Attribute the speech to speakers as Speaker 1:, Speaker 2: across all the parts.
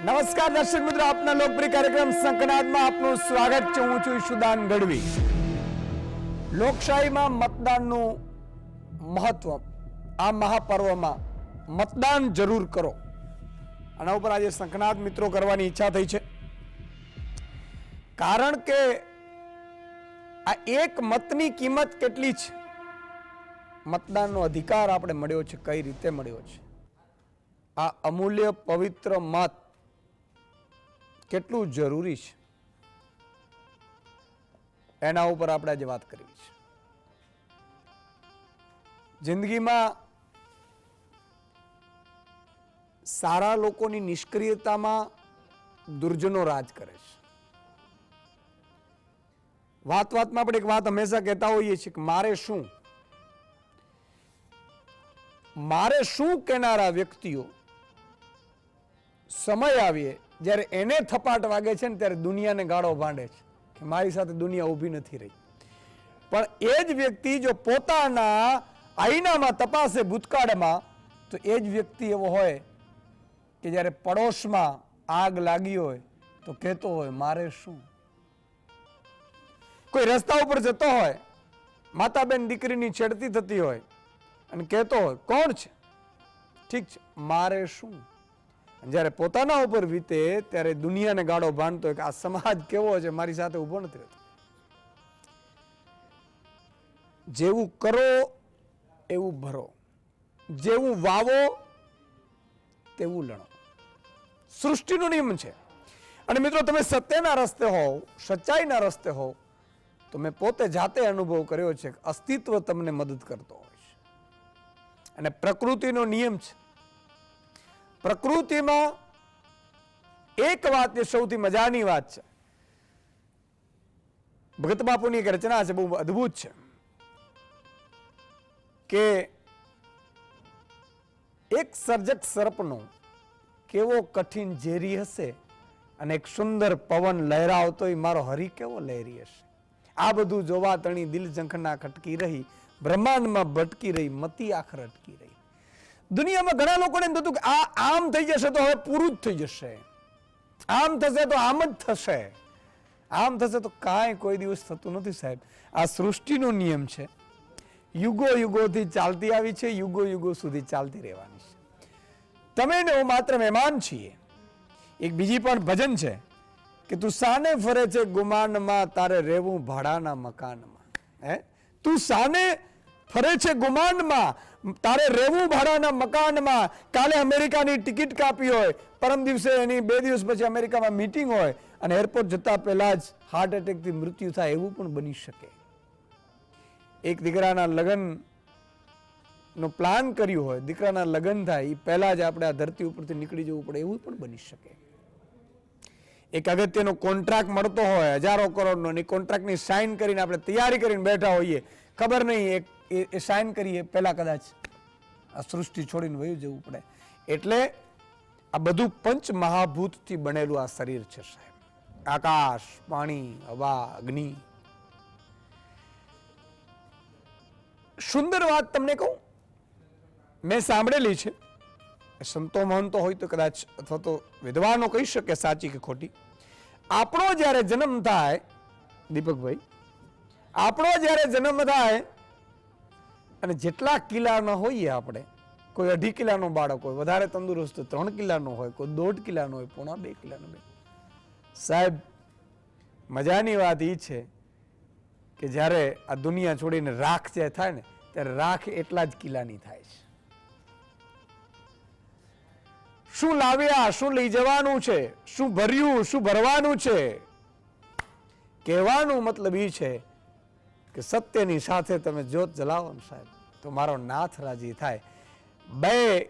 Speaker 1: નમસ્કાર દર્શક મિત્રો, આપના લોકપ્રિય કાર્યક્રમ સંકનાદમાં આપનું સ્વાગત છે. હું છું ઈશુદાન ગઢવી. લોકશાહીમાં મતદાનનું મહત્વ, આ મહાપર્વમાં મતદાન જરૂર કરો, આના ઉપર આજે સંકનાદ મિત્રો કરવાની ઈચ્છા થઈ છે. કારણ કે આ એક મતની કિંમત કેટલી છે, મતદાનનો અધિકાર આપણે મળ્યો છે, કઈ રીતે મળ્યો છે, આ અમૂલ્ય પવિત્ર મત કેટલું જરૂરી છે, એના ઉપર આપણે આજે વાત કરવી છે. જિંદગીમાં સારા લોકોની નિષ્ક્રિયતામાં દુર્જનો રાજ કરે છે. વાત વાતમાં આપણે એક વાત હંમેશા કહેતા હોઈએ છીએ કે મારે શું કહેનારા વ્યક્તિઓ સમય આવીએ જ્યારે એને થપાટ વાગે છે ને ત્યારે દુનિયાને ગાળો ભાંડે છે કે મારી સાથે દુનિયા ઊભી નથી રહી. પણ એ જ વ્યક્તિ જો પોતાના આઈનામાં તપાસે ભૂતકાળમાં, તો એ જ વ્યક્તિ એવો હોય કે જ્યારે પડોશમાં આગ લાગી હોય તો કહેતો હોય મારે શું. કોઈ રસ્તા ઉપર જતો હોય, માતા બેન દીકરીની છેડતી થતી હોય અને કહેતો હોય કોણ છે, ઠીક છે, મારે શું. જ્યારે પોતાના ઉપર વીતે ત્યારે દુનિયાને ગાળો ભાંડતો હોય કે આ સમાજ કેવો છે, મારી સાથે ઉભો નથી રહેતો. જેવું કરો એવું ભરો, જેવું વાવો તેવું લણો, સૃષ્ટિનો નિયમ છે. અને મિત્રો, તમે સત્યના રસ્તે હોવ, સચ્ચાઈના રસ્તે હોવ, તો મેં પોતે જાતે અનુભવ કર્યો છે કે અસ્તિત્વ તમને મદદ કરતો હોય છે. અને પ્રકૃતિનો નિયમ છે. પ્રકૃતિમાં એક વાત એ સૌથી મજાની વાત છે. ભગત બાપુની એક રચના છે, બહુ અદ્ભુત છે, કે એક સર્જક સર્પનો કેવો કઠિન ઝેરી હશે અને એક સુંદર પવન લહેરાવતો મારો હરી કેવો લહેરી હશે. આ બધું જોવા તણી દિલ ઝંખના ખટકી રહી, બ્રહ્માંડમાં ભટકી રહી, મતી આખર અટકી રહી. દુનિયામાં ઘણા લોકોને એમ થતું કે આ આમ થઈ જશે તો હવે પૂરું જ થઈ જશે, આમ થશે તો આમ જ થશે, આમ થશે તો કાંઈ કોઈ દિવસ થતું નથી. સાહેબ, આ સૃષ્ટિનો નિયમ છે, યુગો યુગોથી ચાલતી આવી છે, યુગો યુગો સુધી ચાલતી રહેવાની છે. તમે ને હું માત્ર મહેમાન છીએ. એક બીજી પણ ભજન છે કે તું સાને ફરે છે ગુમાનમાં, તારે રહેવું ભાડાના મકાનમાં. તું સાને ફરે છે ગુમાનમાં, તારે રહેવું ભાડાના મકાનમાં. કાલે અમેરિકાની ટિકિટ કાપી હોય, પરમ દિવસે એની 2 દિવસ પછી અમેરિકામાં મીટિંગ હોય અને એરપોર્ટ જતા પહેલા જ હાર્ટ એટેકથી મૃત્યુ થાય, એવું પણ બની શકે. એક દીકરાના લગ્નનો પ્લાન કર્યું હોય, દીકરાના લગ્ન થાય એ પહેલા જ આપણે આ ધરતી ઉપરથી નીકળી જવું પડે, એવું પણ બની શકે. એક અગત્યનો કોન્ટ્રાક્ટ મળતો હોય હજારો કરોડનો, એ કોન્ટ્રાક્ટની સાઇન કરીને આપણે તૈયારી કરીને બેઠા હોઈએ, ખબર નહીં એ સાઇન કરીએ પહેલા કદાચ આ સૃષ્ટિ છોડીને વયું જવું પડે. એટલે આ બધું પંચ મહાભૂતથી બનેલું આ શરીર છે સાહેબ. આકાશ, પાણી, હવા, અગ્નિ. સુંદર વાત તમને કહું, મેં સાંભળેલી છે, સંતો મહંતો હોય તો કદાચ, અથવા તો વિદ્વાનો કહી શકે સાચી કે ખોટી. આપણો જ્યારે જન્મ થાય, દીપકભાઈ, આપણો જ્યારે જન્મ થાય અને જેટલા કિલ્લાના હોઈએ આપણે, કોઈ 2.5 કિલાનો બાળક હોય, વધારે તંદુરસ્ત 3 કિલાનો હોય, કોઈ 1.5 કિલાનો હોય, 1.5 કિલાનો હોય. સાહેબ, મજાની વાત એ છે કે જ્યારે આ દુનિયા છોડીને રાખ જે થાય ને, ત્યારે રાખ એટલા જ કિલ્લાની થાય છે. શું લાવ્યા, શું લઈ જવાનું છે, શું ભર્યું, શું ભરવાનું છે, કહેવાનું મતલબ એ છે કે સત્યની સાથે તમે જ્યોત જલાવો ને સાહેબ, તો મારો નાથ રાજી થાય. 2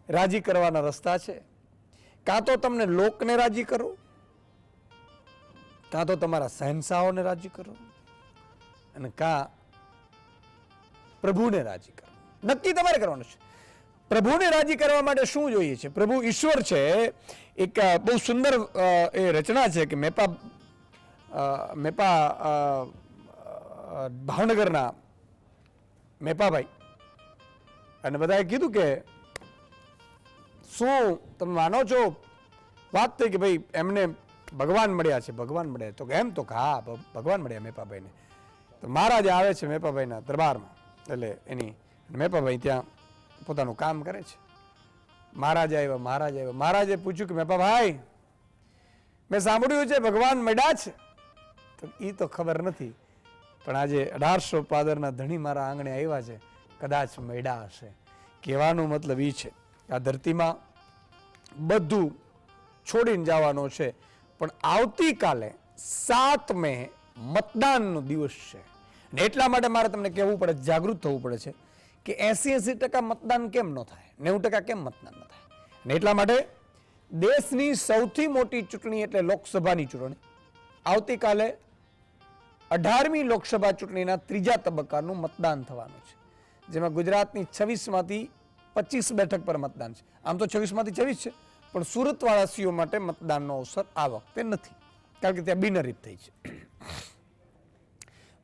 Speaker 1: રાજી કરવાના રસ્તા છે. કાં તો તમને લોકને રાજી કરો, કાં તો તમારા શહેનશાહોને રાજી કરો, અને કાં પ્રભુને રાજી કરો. નક્કી તમારે કરવાનું છે. પ્રભુને રાજી કરવા માટે શું જોઈએ છે? પ્રભુ ઈશ્વર છે. એક બહુ સુંદર એ રચના છે કે મેપા ભાવનગરના મેપાભાઈ, અને બધાએ કીધું કે શું તમે માનો છો વાત થઈ કે ભાઈ એમને ભગવાન મળ્યા છે, ભગવાન મળ્યા, તો એમ તો હા ભગવાન મળ્યા મેપાભાઈને. તો મહારાજ આવે છે મેપાભાઈના દરબારમાં, એટલે એની મેપાભાઈ ત્યાં પોતાનું કામ કરે છે. મહારાજ આવ્યા, મહારાજે પૂછ્યું કે મેપાભાઈ મેં સાંભળ્યું છે ભગવાન મળ્યા છે. તો એ તો ખબર નથી, પણ આજે 1800 પાદરના ધણી મારા આંગણે આવ્યા છે, કદાચ મળ્યા હશે. કહેવાનો મતલબ એ છે આ ધરતીમાં બધું છોડીને જવાનો છે, પણ આવતીકાલે 7 મે મતદાનનો દિવસ છે. ને એટલા માટે મારે તમને કહેવું પડે, જાગૃત થવું પડે છે કે 80% મતદાન કેમ ન થાય, 90% કેમ મતદાન ન થાય. ને એટલા માટે દેશની સૌથી મોટી ચૂંટણી એટલે લોકસભાની ચૂંટણી આવતીકાલે 18મી લોકસભા ચૂંટણીના 3જા તબક્કાનું મતદાન થવાનું છે, જેમાં ગુજરાતની 26 માંથી 25 બેઠક પર મતદાન છે. આમ તો 26 માંથી 26 છે, પણ સુરતવાસીઓ માટે મતદાનનો અવસર આ વખતે નથી, કારણ કે ત્યાં બિનહરીફ થઈ છે.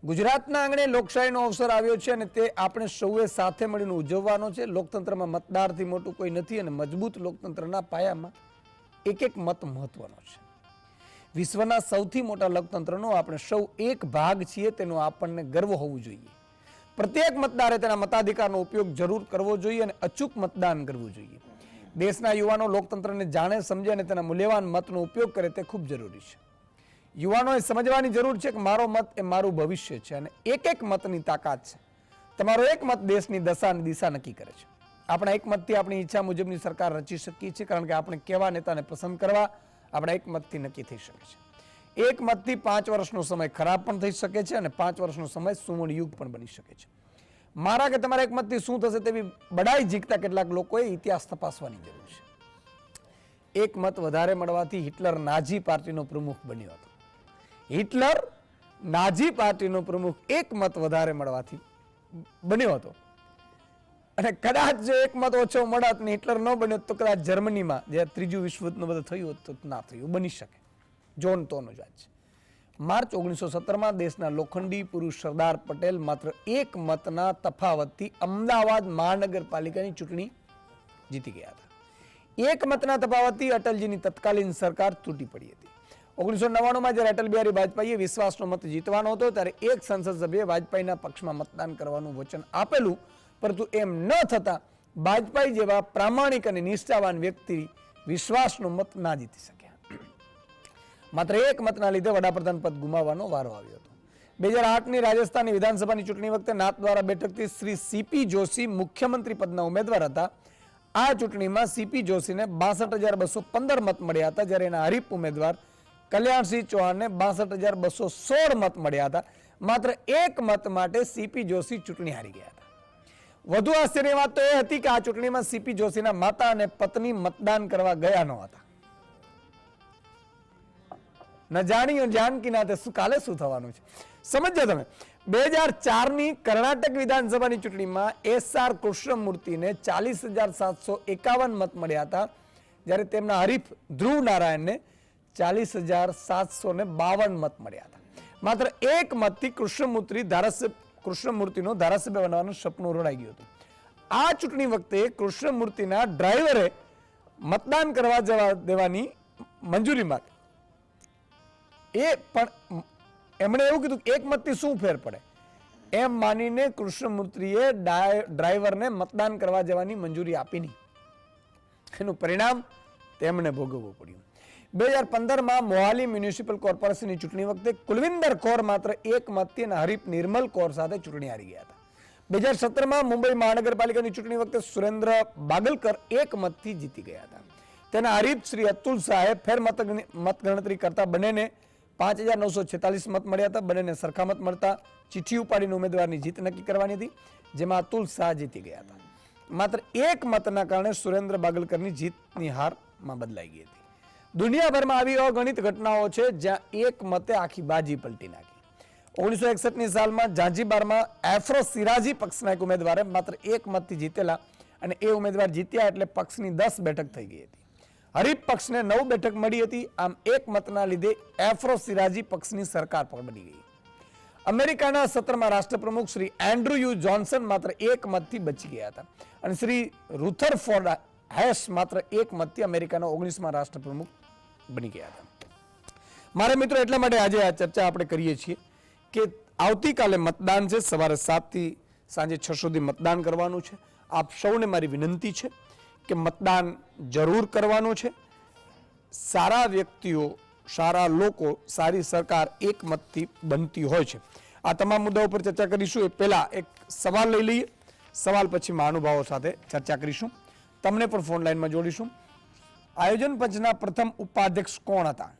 Speaker 1: ગુજરાતના આંગણે લોકશાહીનો અવસર આવ્યો છે અને તે આપણે સૌએ સાથે મળીને ઉજવવાનો છે. લોકતંત્રમાં મતદારથી મોટું કોઈ નથી અને મજબૂત લોકતંત્રના પાયામાં એક એક મત મહત્વનો છે. વિશ્વના સૌથી મોટા લોકતંત્રનો આપણે સૌ એક ભાગ છીએ, તેનો આપણને ગર્વ હોવું જોઈએ. પ્રત્યેક મતદારે તેના મતાધિકારનો ઉપયોગ જરૂર કરવો જોઈએ અને અચૂક મતદાન કરવું જોઈએ. દેશના યુવાનો લોકતંત્રને જાણે, સમજે અને તેના મૂલ્યવાન મતનો ઉપયોગ કરે તે ખૂબ જરૂરી છે. યુવાનોએ સમજવાની જરૂર છે કે મારો મત એ મારું ભવિષ્ય છે અને એક એક મતની તાકાત છે. તમારો એક મત દેશની દશા અને દિશા નક્કી કરે છે. આપણા એક મતથી આપણી ઈચ્છા મુજબની સરકાર રચી શકીએ છીએ, કારણ કે આપણે કેવા નેતાને પસંદ કરવા આપણા એક મતથી નક્કી થઈ શકે છે. એક મતથી 5 વર્ષનો સમય ખરાબ પણ થઈ શકે છે અને 5 વર્ષનો સમય સુવર્ણ યુગ પણ બની શકે છે. મારા કે તમારા એક મતથી શું થશે તેવી બડાઈ જીકતા કેટલાક લોકોએ ઇતિહાસ તપાસવાની જરૂર છે. એક મત વધારે મળવાથી હિટલર નાઝી પાર્ટીનો પ્રમુખ બન્યો હતો. હિટલર નાઝી પાર્ટીનો પ્રમુખ એક મત વધારે મળવાથી બન્યો હતો, અને કદાચ જો એક મત ઓછો મળત ને હિટલર ન બન્યો તો કદાચ જર્મનીમાં જે 3જું વિશ્વયુદ્ધ બધું થયું તો ના થયું, બની શકે. જોન તોનો જ વાત છે. માર્ચ 1917માં દેશના લોખંડી પુરુષ સરદાર પટેલ માત્ર એક મતના તફાવતથી અમદાવાદ મહાનગરપાલિકાની ચૂંટણી જીતી ગયા હતા. એક મતના તફાવતથી અટલજીની તત્કાલીન સરકાર તૂટી પડી હતી. 1999માં જ્યારે અટલ બિહારી વાજપેયીએ વિશ્વાસનો મત જીતવાનો હતો ત્યારે એક સંસદ સભ્યએ વાજપેયીના પક્ષમાં મતદાન કરવાનું વચન આપેલું, પરંતુ એમ ન થતા વાજપેયી જેવા પ્રામાણિક અને નિષ્ઠાવાન વ્યક્તિ વિશ્વાસનો મત ના જીતી શક્યા. માત્ર એક મતના લીધે વડાપ્રધાન પદ ગુમાવવાનો વારો આવ્યો હતો. 2008ની રાજસ્થાનની વિધાનસભાની ચૂંટણી વખતે નાથદ્વારા બેઠકથી શ્રી સીપી જોશી મુખ્યમંત્રી પદના ઉમેદવાર હતા. આ ચૂંટણીમાં સીપી જોશીને 62,215 મત મળ્યા હતા, જ્યારે એના હરીફ ઉમેદવાર કલ્યાણસિંહ ચૌહાણને 62,216 મત મળ્યા હતા. માત્ર એક મત માટે સીપી જોશી ચૂંટણી હારી ગયા હતા. વધુ આશ્ચર્યની વાત તો એ હતી કે આ ચૂંટણીમાં સીપી જોશીના માતા અને પત્ની મતદાન કરવા ગયા ન હતા. ન જાણી જાનકી નાતે કાલે શું થવાનું છે સમજો તમે. 2004ની કર્ણાટક વિધાનસભાની ચૂંટણીમાં SR કૃષ્ણમૂર્તિને 40,751 મત મળ્યા હતા, જ્યારે તેમના હરીફ ધ્રુવ નારાયણને 40,752 મત મળ્યા હતા. માત્ર એક મતથી કૃષ્ણમૂર્તિનો ધારાસભ્ય બનવાનું સપનું રોડાઈ ગયું હતું. આ ચૂંટણી વખતે કૃષ્ણમૂર્તિના ડ્રાઈવરે મતદાન કરવા જવા દેવાની મંજૂરી માંગી. એ પણ એમણે એવું કીધું કે એક મતથી શું ફેર પડે એમ માનીને કૃષ્ણમૂર્તિએ ડ્રાઈવરને મતદાન કરવા જવાની મંજૂરી આપી નહીં. એનું પરિણામ તેમને ભોગવવું પડ્યું. 2015માં મોહાલી મ્યુનિસિપલ કોર્પોરેશનની ચૂંટણી વખતે કુલવિંદર કૌર માત્ર એક મતથી અને હરીફ નિર્મલ કૌર સાથે ચૂંટણી હારી ગયા હતા. 2017માં મુંબઈ મહાનગરપાલિકાની ચૂંટણી વખતે સુરેન્દ્ર બાગલકર એક મતથી જીતી ગયા હતા. તેના હરીફ શ્રી અતુલ શાહે ફેર મતગણતરી કરતા બંનેને 5,946 મત મળ્યા હતા. બંનેને સરખા મત મળતા ચિઠ્ઠી ઉપાડીને ઉમેદવારની જીત નક્કી કરવાની હતી, જેમાં અતુલ શાહ જીતી ગયા હતા. માત્ર એક મતના કારણે સુરેન્દ્ર બાગલકરની જીતની હારમાં બદલાઈ ગઈ હતી. દુનિયાભરમાં આવી અગણિત ઘટનાઓ છે જ્યાં એક મતે આખી બાજી પલટી નાખી. 1961ની સાલમાં ઝાંઝીબારમાં એફ્રો સિરાજી પક્ષના એક ઉમેદવારે માત્ર એક મતથી જીતેલા, અને એ ઉમેદવાર જીત્યા એટલે પક્ષની 10 બેઠક થઈ ગઈ હતી. હરીફ પક્ષને 9 બેઠક મળી હતી. આમ એક મતના લીધે એફ્રો સિરાજી પક્ષની સરકાર પણ બની ગઈ. અમેરિકાના 17મા રાષ્ટ્રપ્રમુખ શ્રી એન્ડ્રુ યુ જોન્સન માત્ર એક મતથી બચી ગયા હતા, અને શ્રી રુથરફોર્ડ હેશ માત્ર એક મતથી અમેરિકાના 19મા રાષ્ટ્રપ્રમુખ બની ગયા હતા. મારે મિત્રો એટલા માટે આજે આ ચર્ચા આપણે કરીએ છીએ કે આવતીકાલે મતદાન છે, સવારે 7 થી સાંજે 6 સુધી મતદાન કરવાનું છે. આપ સૌને મારી વિનંતી છે કે મતદાન જરૂર કરવાનું છે. સારા વ્યક્તિઓ, સારા લોકો, સારી સરકાર એક મતથી બનતી હોય છે. આ તમામ મુદ્દાઓ પર ચર્ચા કરીશું. એ પહેલા એક સવાલ લઈ લઈએ, સવાલ પછી મહાનુભાવો સાથે ચર્ચા કરીશું. તમને પણ ફોન લાઈનમાં જોડીશું. આયોજન પંચના પ્રથમ ઉપાધ્યક્ષ કોણ હતા?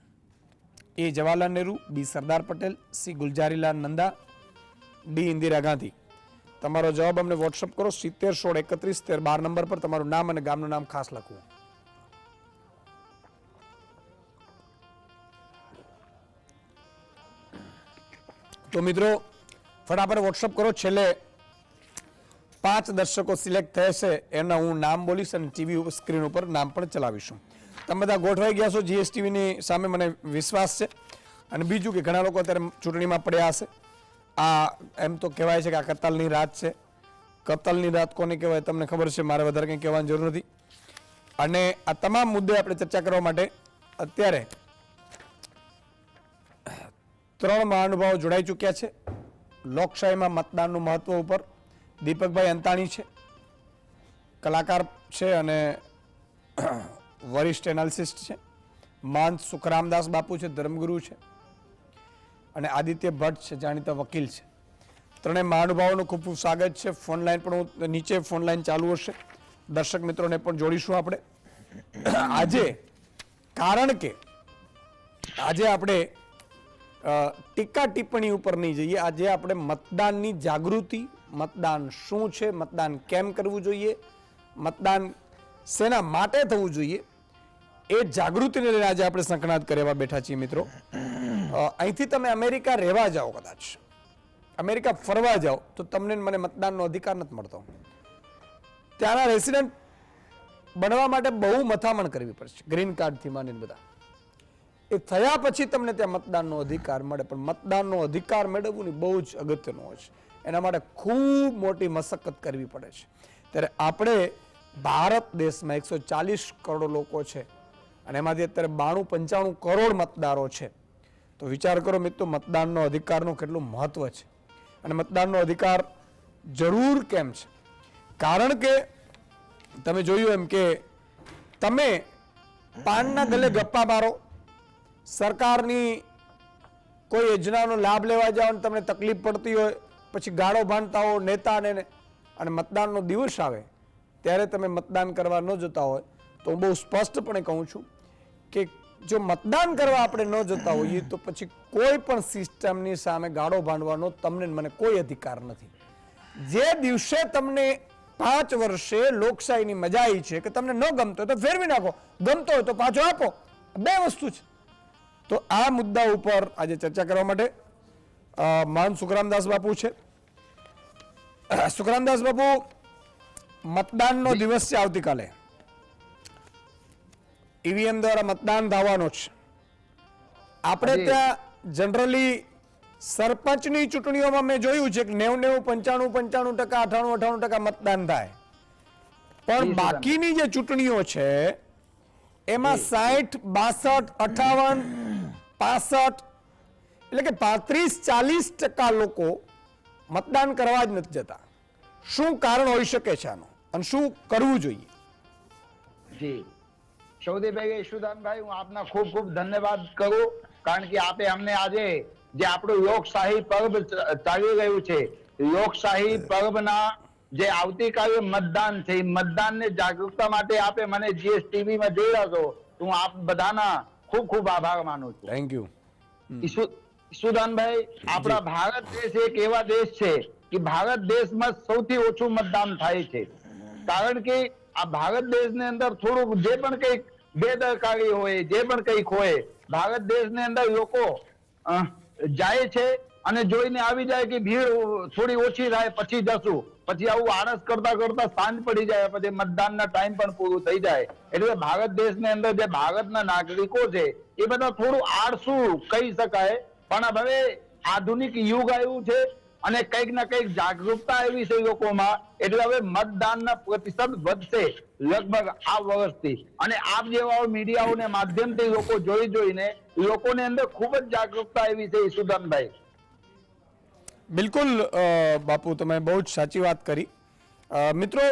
Speaker 1: એ જવાહરલાલ નહેરુ, બી સરદાર પટેલ, સી ગુલજારીલાલ નંદા, ડી ઇન્દિરા ગાંધી. તમારો જવાબ અમને વોટ્સઅપ કરો 70 16 31 13 12 નંબર પર. તમારું નામ અને ગામનું નામ ખાસ લખવું. તો મિત્રો ફટાફટ વોટ્સઅપ કરો. છેલ્લે 5 દર્શકો સિલેક્ટ થશે એના હું નામ બોલીશ અને ટીવી સ્ક્રીન ઉપર નામ પણ ચલાવીશું. તમે બધા ગોઠવાઈ ગયા છો જીએસટીવીની સામે, મને વિશ્વાસ છે. અને બીજું કે ઘણા લોકો અત્યારે ચૂંટણીમાં પડ્યા હશે. આ એમ તો કહેવાય છે કે આ કતલની રાત છે. કતલની રાત કોને કહેવાય તમને ખબર છે, મારે વધારે કંઈ કહેવાની જરૂર નથી. અને આ તમામ મુદ્દે આપણે ચર્ચા કરવા માટે અત્યારે 3 મહાનુભાવો જોડાઈ ચૂક્યા છે. લોકશાહીમાં મતદાનનું મહત્વ ઉપર દીપકભાઈ અંતાણી છે, કલાકાર છે અને વરિષ્ઠ એનાલિસ્ટ છે. મહંત સુખરામદાસ બાપુ છે, ધર્મગુરુ છે. અને આદિત્ય ભટ્ટ છે, જાણીતા વકીલ છે. ત્રણેય મહાનુભાવોનું ખૂબ ખૂબ સ્વાગત છે. ફોન લાઈન પણ નીચે ફોન લાઈન ચાલુ હશે. દર્શક મિત્રોને પણ જોડીશું આપણે આજે, કારણ કે આજે આપણે ટીકા ટિપ્પણી ઉપર નહીં જઈએ. આજે આપણે મતદાનની જાગૃતિ, મતદાન શું છે, મતદાન કેમ કરવું જોઈએ, મતદાન શેના માટે થવું જોઈએ, એ જાગૃતિને લઈને આજે આપણે સંકનાદ કરવા બેઠા છીએ. મિત્રો અહીંથી તમે અમેરિકા રહેવા જાઓ, કદાચ અમેરિકા ફરવા જાઓ, તો તમને મને મતદાનનો અધિકાર નથી મળતો. ત્યાંના રેસિડન્ટ બનવા માટે બહુ મથામણ કરવી પડશે, ગ્રીન કાર્ડથી માંડીને બધા. એ થયા પછી તમને ત્યાં મતદાનનો અધિકાર મળે. પણ મતદાનનો અધિકાર મેળવવું ને બહુ જ અગત્યનું હોય છે. એના માટે ખૂબ મોટી મશક્કત કરવી પડે છે. ત્યારે આપણે ભારત દેશમાં 140 કરોડ લોકો છે અને એમાંથી અત્યારે 92-95 કરોડ મતદારો છે. તો વિચાર કરો મિત્રો, મતદાનનો અધિકારનું કેટલું મહત્વ છે. અને મતદાનનો અધિકાર જરૂર કેમ છે? કારણ કે તમે જોયું એમ કે તમે પાનના ગલે ગપ્પા મારો, સરકારની કોઈ યોજનાનો લાભ લેવા જાઓ અને તમને તકલીફ પડતી હોય, પછી ગાળો બાંધતા હો નેતાને, અને મતદાનનો દિવસ આવે ત્યારે તમે મતદાન કરવા ન જતા હોય, તો હું બહુ સ્પષ્ટપણે કહું છું કે જો મતદાન કરવા આપણે ન જતા હોઈએ તો પછી કોઈ પણ સિસ્ટમની સામે ગાળો બાંધવાનો તમને મને કોઈ અધિકાર નથી. જે દિવસે તમને 5 વર્ષે લોકશાહીની મજા આવી છે કે તમને ન ગમતો હોય તો ફેરવી નાખો, ગમતો હોય તો પાછો આપો. 2 વસ્તુ છે. તો આ મુદ્દા ઉપર આજે ચર્ચા કરવા માટે મહાન સુખરામદાસ બાપુ છે. સુખરામદાસ બાપુ, મતદાનનો દિવસ છે આવતીકાલે. ઈવીએમ દ્વારા મતદાન થવાનો છે. આપણે ત્યાં જનરલી સરપંચની ચૂંટણીઓમાં મેં જોયું છે કે 90-90, 95-95%, 98-98% મતદાન થાય. પણ બાકીની જે ચૂંટણીઓ છે એમાં 60, 62, 58, 65 એટલે કે 35-40% લોકો મતદાન કરવા જ નથી જતા. શું કારણ હોઈ શકે છે આનું અને શું કરવું જોઈએ?
Speaker 2: જી સૌદીભાઈ, યશુદાનભાઈ, હું આપના ખૂબ ખૂબ ધન્યવાદ કરું. કારણ કે આપે અમને આજે જે આપણું લોકશાહી પર્વ ચાલી રહ્યું છે, લોકશાહી પર્વના જે આવતીકાલે મતદાન છે, મતદાનને જાગૃતતા માટે આપે મને જીએસટીવી માં જોડ્યા છો, હું આપ બધાના ખૂબ ખૂબ આભાર માનું છું.
Speaker 1: Thank you.
Speaker 2: ઈશુદાનભાઈ, આપણા ભારત દેશ એક એવા દેશ છે કે ભારત દેશમાં સૌથી ઓછું મતદાન થાય છે. કારણ કે આ ભારત દેશની અંદર થોડુંક જે પણ કંઈક બેદરકારી હોય, જે પણ કંઈક હોય, ભારત દેશની અંદર લોકો જાય છે અને જોઈને આવી જાય કે ભીડ થોડી ઓછી થાય પછી જશું, પછી આવું આળસ કરતા કરતા સાંજ પડી જાય, પછી મતદાનના ટાઈમ પણ પૂરું થઈ જાય. એટલે ભારત દેશની અંદર જે ભારતના નાગરિકો છે એ બધા થોડું આળસુ કહી શકાય. પણ હવે આધુનિક યુગ આવ્યું છે અને કંઈક ના કંઈક જાગૃતતા આવી છે લોકોમાં, એટલે હવે મતદાનના પ્રતિશત વધશે લગભગ આ વર્ષથી. અને આપ જેવા મીડિયાઓને માધ્યમથી લોકો જોઈને લોકોની અંદર ખૂબ જ જાગૃતતા આવી છે ઈસુદાનભાઈ.
Speaker 1: બિલકુલ બાપુ, તમે બહુ જ સાચી વાત કરી. મિત્રો,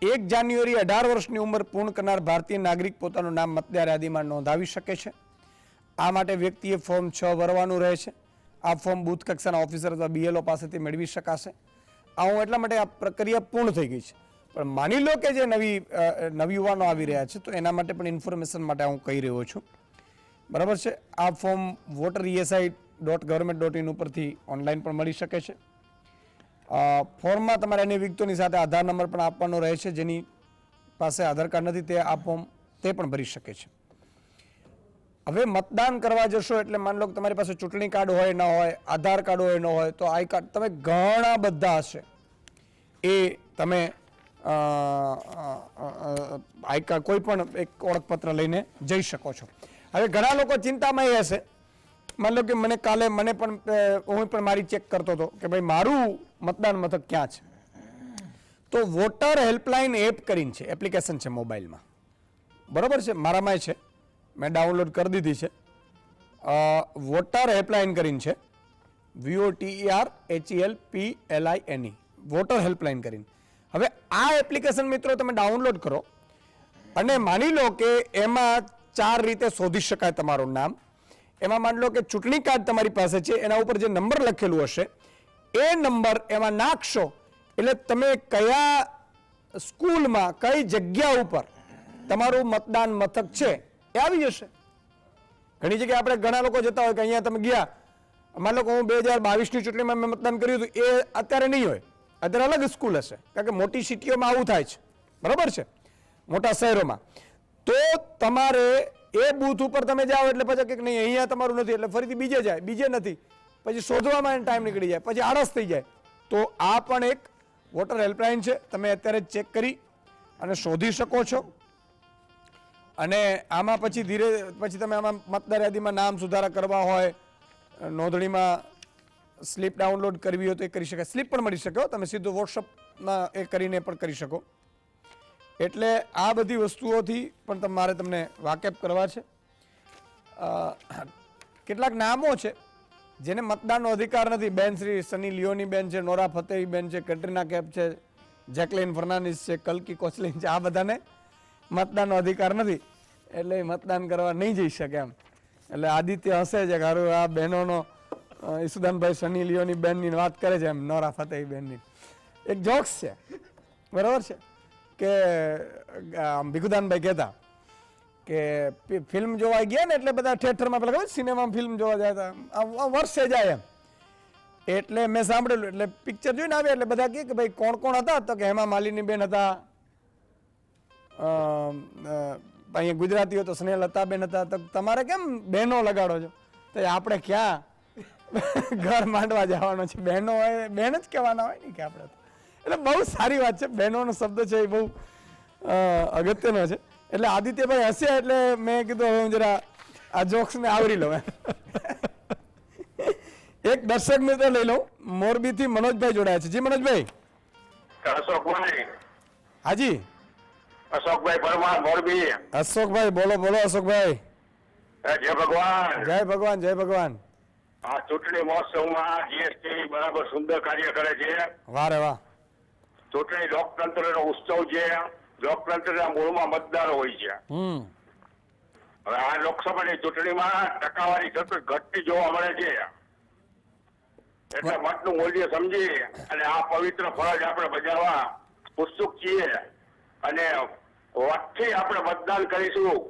Speaker 1: 1 જાન્યુઆરી 18 વર્ષની ઉંમર પૂર્ણ કરનાર ભારતીય નાગરિક પોતાનું નામ મતદાર યાદીમાં નોંધાવી શકે છે. આ માટે વ્યક્તિએ ફોર્મ 6 ભરવાનું રહે છે. આ ફોર્મ બૂથ કક્ષાના ઓફિસર અથવા BLO પાસેથી મેળવી શકાશે. આ હું એટલા માટે આ પ્રક્રિયા પૂર્ણ થઈ ગઈ છે, પણ માની લો કે જે નવયુવાનો આવી રહ્યા છે, તો એના માટે પણ ઇન્ફોર્મેશન માટે હું કહી રહ્યો છું. બરાબર છે. આ ફોર્મ voteresi.government.in ઉપરથી ઓનલાઈન પણ મળી શકે છે. ફોર્મમાં તમારે અન્ય વિગતોની સાથે આધાર નંબર પણ આપવાનો રહે છે. જેની પાસે આધાર કાર્ડ નથી તે આ ફોર્મ તે પણ ભરી શકે છે. હવે મતદાન કરવા જશો એટલે માની લો કે તમારી પાસે ચૂંટણી કાર્ડ હોય ન હોય, આધાર કાર્ડ હોય ન હોય, તો આઈ કાર્ડ તમે ઘણા બધા હશે એ તમે આઈ કાર્ડ કોઈ પણ એક ઓળખપત્ર લઈને જઈ શકો છો. હવે ઘણા લોકો ચિંતામાં એ હશે, માની લો કે મને પણ હું પણ મારી ચેક કરતો હતો કે ભાઈ મારું મતદાન મથક ક્યાં છે. તો વોટર હેલ્પલાઇન એપ કરીને છે, એપ્લિકેશન છે મોબાઈલમાં. બરાબર છે, મારામાં છે, મેં ડાઉનલોડ કરી દીધી છે. વોટર હેલ્પલાઇન કરીને છે, VOTERHELPLINE, વોટર હેલ્પલાઇન કરીને. હવે આ એપ્લિકેશન મિત્રો તમે ડાઉનલોડ કરો અને માની લો કે એમાં 4 રીતે શોધી શકાય તમારું નામ. એમાં માની લો કે ચૂંટણી કાર્ડ તમારી પાસે છે, એના ઉપર જે નંબર લખેલું હશે એ નંબર એમાં નાખશો એટલે તમે કયા સ્કૂલમાં કઈ જગ્યા ઉપર તમારું મતદાન મથક છે એ આવી જશે. ઘણી જગ્યાએ આપણે ઘણા લોકો જતા હોય કે અહીંયા તમે ગયા, માની લો કે હું 2022ની ચૂંટણીમાં મેં મતદાન કર્યું હતું, એ અત્યારે નહીં હોય, અત્યારે અલગ સ્કૂલ હશે, કારણ કે મોટી સિટીઓમાં આવું થાય છે. બરાબર છે, મોટા શહેરોમાં. તો તમારે એ બૂથ ઉપર તમે જાઓ એટલે પછી કંઈક નહીં અહીંયા તમારું નથી એટલે ફરીથી બીજે જાય, બીજે નથી, પછી શોધવામાં ટાઈમ નીકળી જાય, પછી આળસ થઈ જાય. તો આ પણ એક વોટર હેલ્પલાઇન છે, તમે અત્યારે જ ચેક કરી અને શોધી શકો છો. અને આમાં પછી તમે આમાં મતદાર યાદીમાં નામ સુધારા કરવા હોય, નોંધણીમાં સ્લીપ ડાઉનલોડ કરવી હોય તો એ કરી શકાય. સ્લીપ પણ મળી શકે, તમે સીધું વોટ્સઅપમાં એ કરીને પણ કરી શકો. એટલે આ બધી વસ્તુઓથી પણ તમારે તમને વાકેફ કરવા છે. કેટલાક નામો છે જેને મતદાનનો અધિકાર નથી. બેન શ્રી સની લિયોની બેન છે, નોરા ફતેહી બેન છે, કેટરીના કૈફ છે, જેકલિન ફર્નાન્ડિસ છે, કલ્કી કોચલિન છે. આ બધાને મતદાનનો અધિકાર નથી એટલે મતદાન કરવા નહીં જઈ શકે એમ. એટલે આદિત્ય હશે છે કે હારું આ બહેનોનો ઈસુદાનભાઈ સની લિયોની બેનની વાત કરે છે એમ, નોરા ફતેહી બેનની. એક જોક્સ છે, બરાબર છે, કે ભીખુદાનભાઈ કહેતા કે ફિલ્મ જોવા ગયા ને એટલે બધા થિયેટરમાં પેલા ખબર સિનેમામાં ફિલ્મ જોવા જાય હતા, વર્ષે જાય એમ. એટલે મેં સાંભળેલું, એટલે પિક્ચર જોઈને આવ્યા એટલે બધા કહે કે ભાઈ કોણ કોણ હતા, તો કે હેમા માલિની બેન હતા, અહીંયા ગુજરાતીઓ તો સ્નેહલતાબેન હતા. તો તમારે કેમ બહેનો લગાડો છો? તો આપણે ક્યાં ઘર માંડવા જવાનો છે, બહેનો હોય બહેન જ કહેવાના હોય ને કે આપણે. એટલે બહુ સારી વાત છે, બહેનોનો શબ્દ છે એ બહુ અગત્યનો છે. એટલે આદિત્યભાઈ હસ્યા એટલે મેં કીધું હવે હું જરા આ જોક્સને આવરી લઉં. એક દર્શક મિત્ર લઈ લઉં, મોરબીથી મનોજભાઈ જોડાયા છે. જી મનોજભાઈ.
Speaker 3: અશોકભાઈ.
Speaker 1: હાજી.
Speaker 3: અશોકભાઈ પરમાર, મોરબી.
Speaker 1: અશોકભાઈ બોલો બોલો. અશોકભાઈ
Speaker 3: જય ભગવાન.
Speaker 1: જય ભગવાન, જય ભગવાન.
Speaker 3: આ ચૂંટણી મહોત્સવમાં જીએસટી બરાબર સુંદર કાર્ય કરે છે.
Speaker 1: વાહ રે વાહ.
Speaker 3: ચૂંટણી લોકતંત્રનો ઉત્સવ છે. લોકતંત્રના મૂળમાં મતદાર હોય છે. હવે આ લોકસભાની ચૂંટણીમાં ટકાવારી સતત ઘટતી જોવા મળે છે. એટલે મતનું મૂલ્ય સમજી અને આ પવિત્ર ફરજ આપણે બજાવવા ઉત્સુક છીએ અને વટથી આપણે મતદાન કરીશું.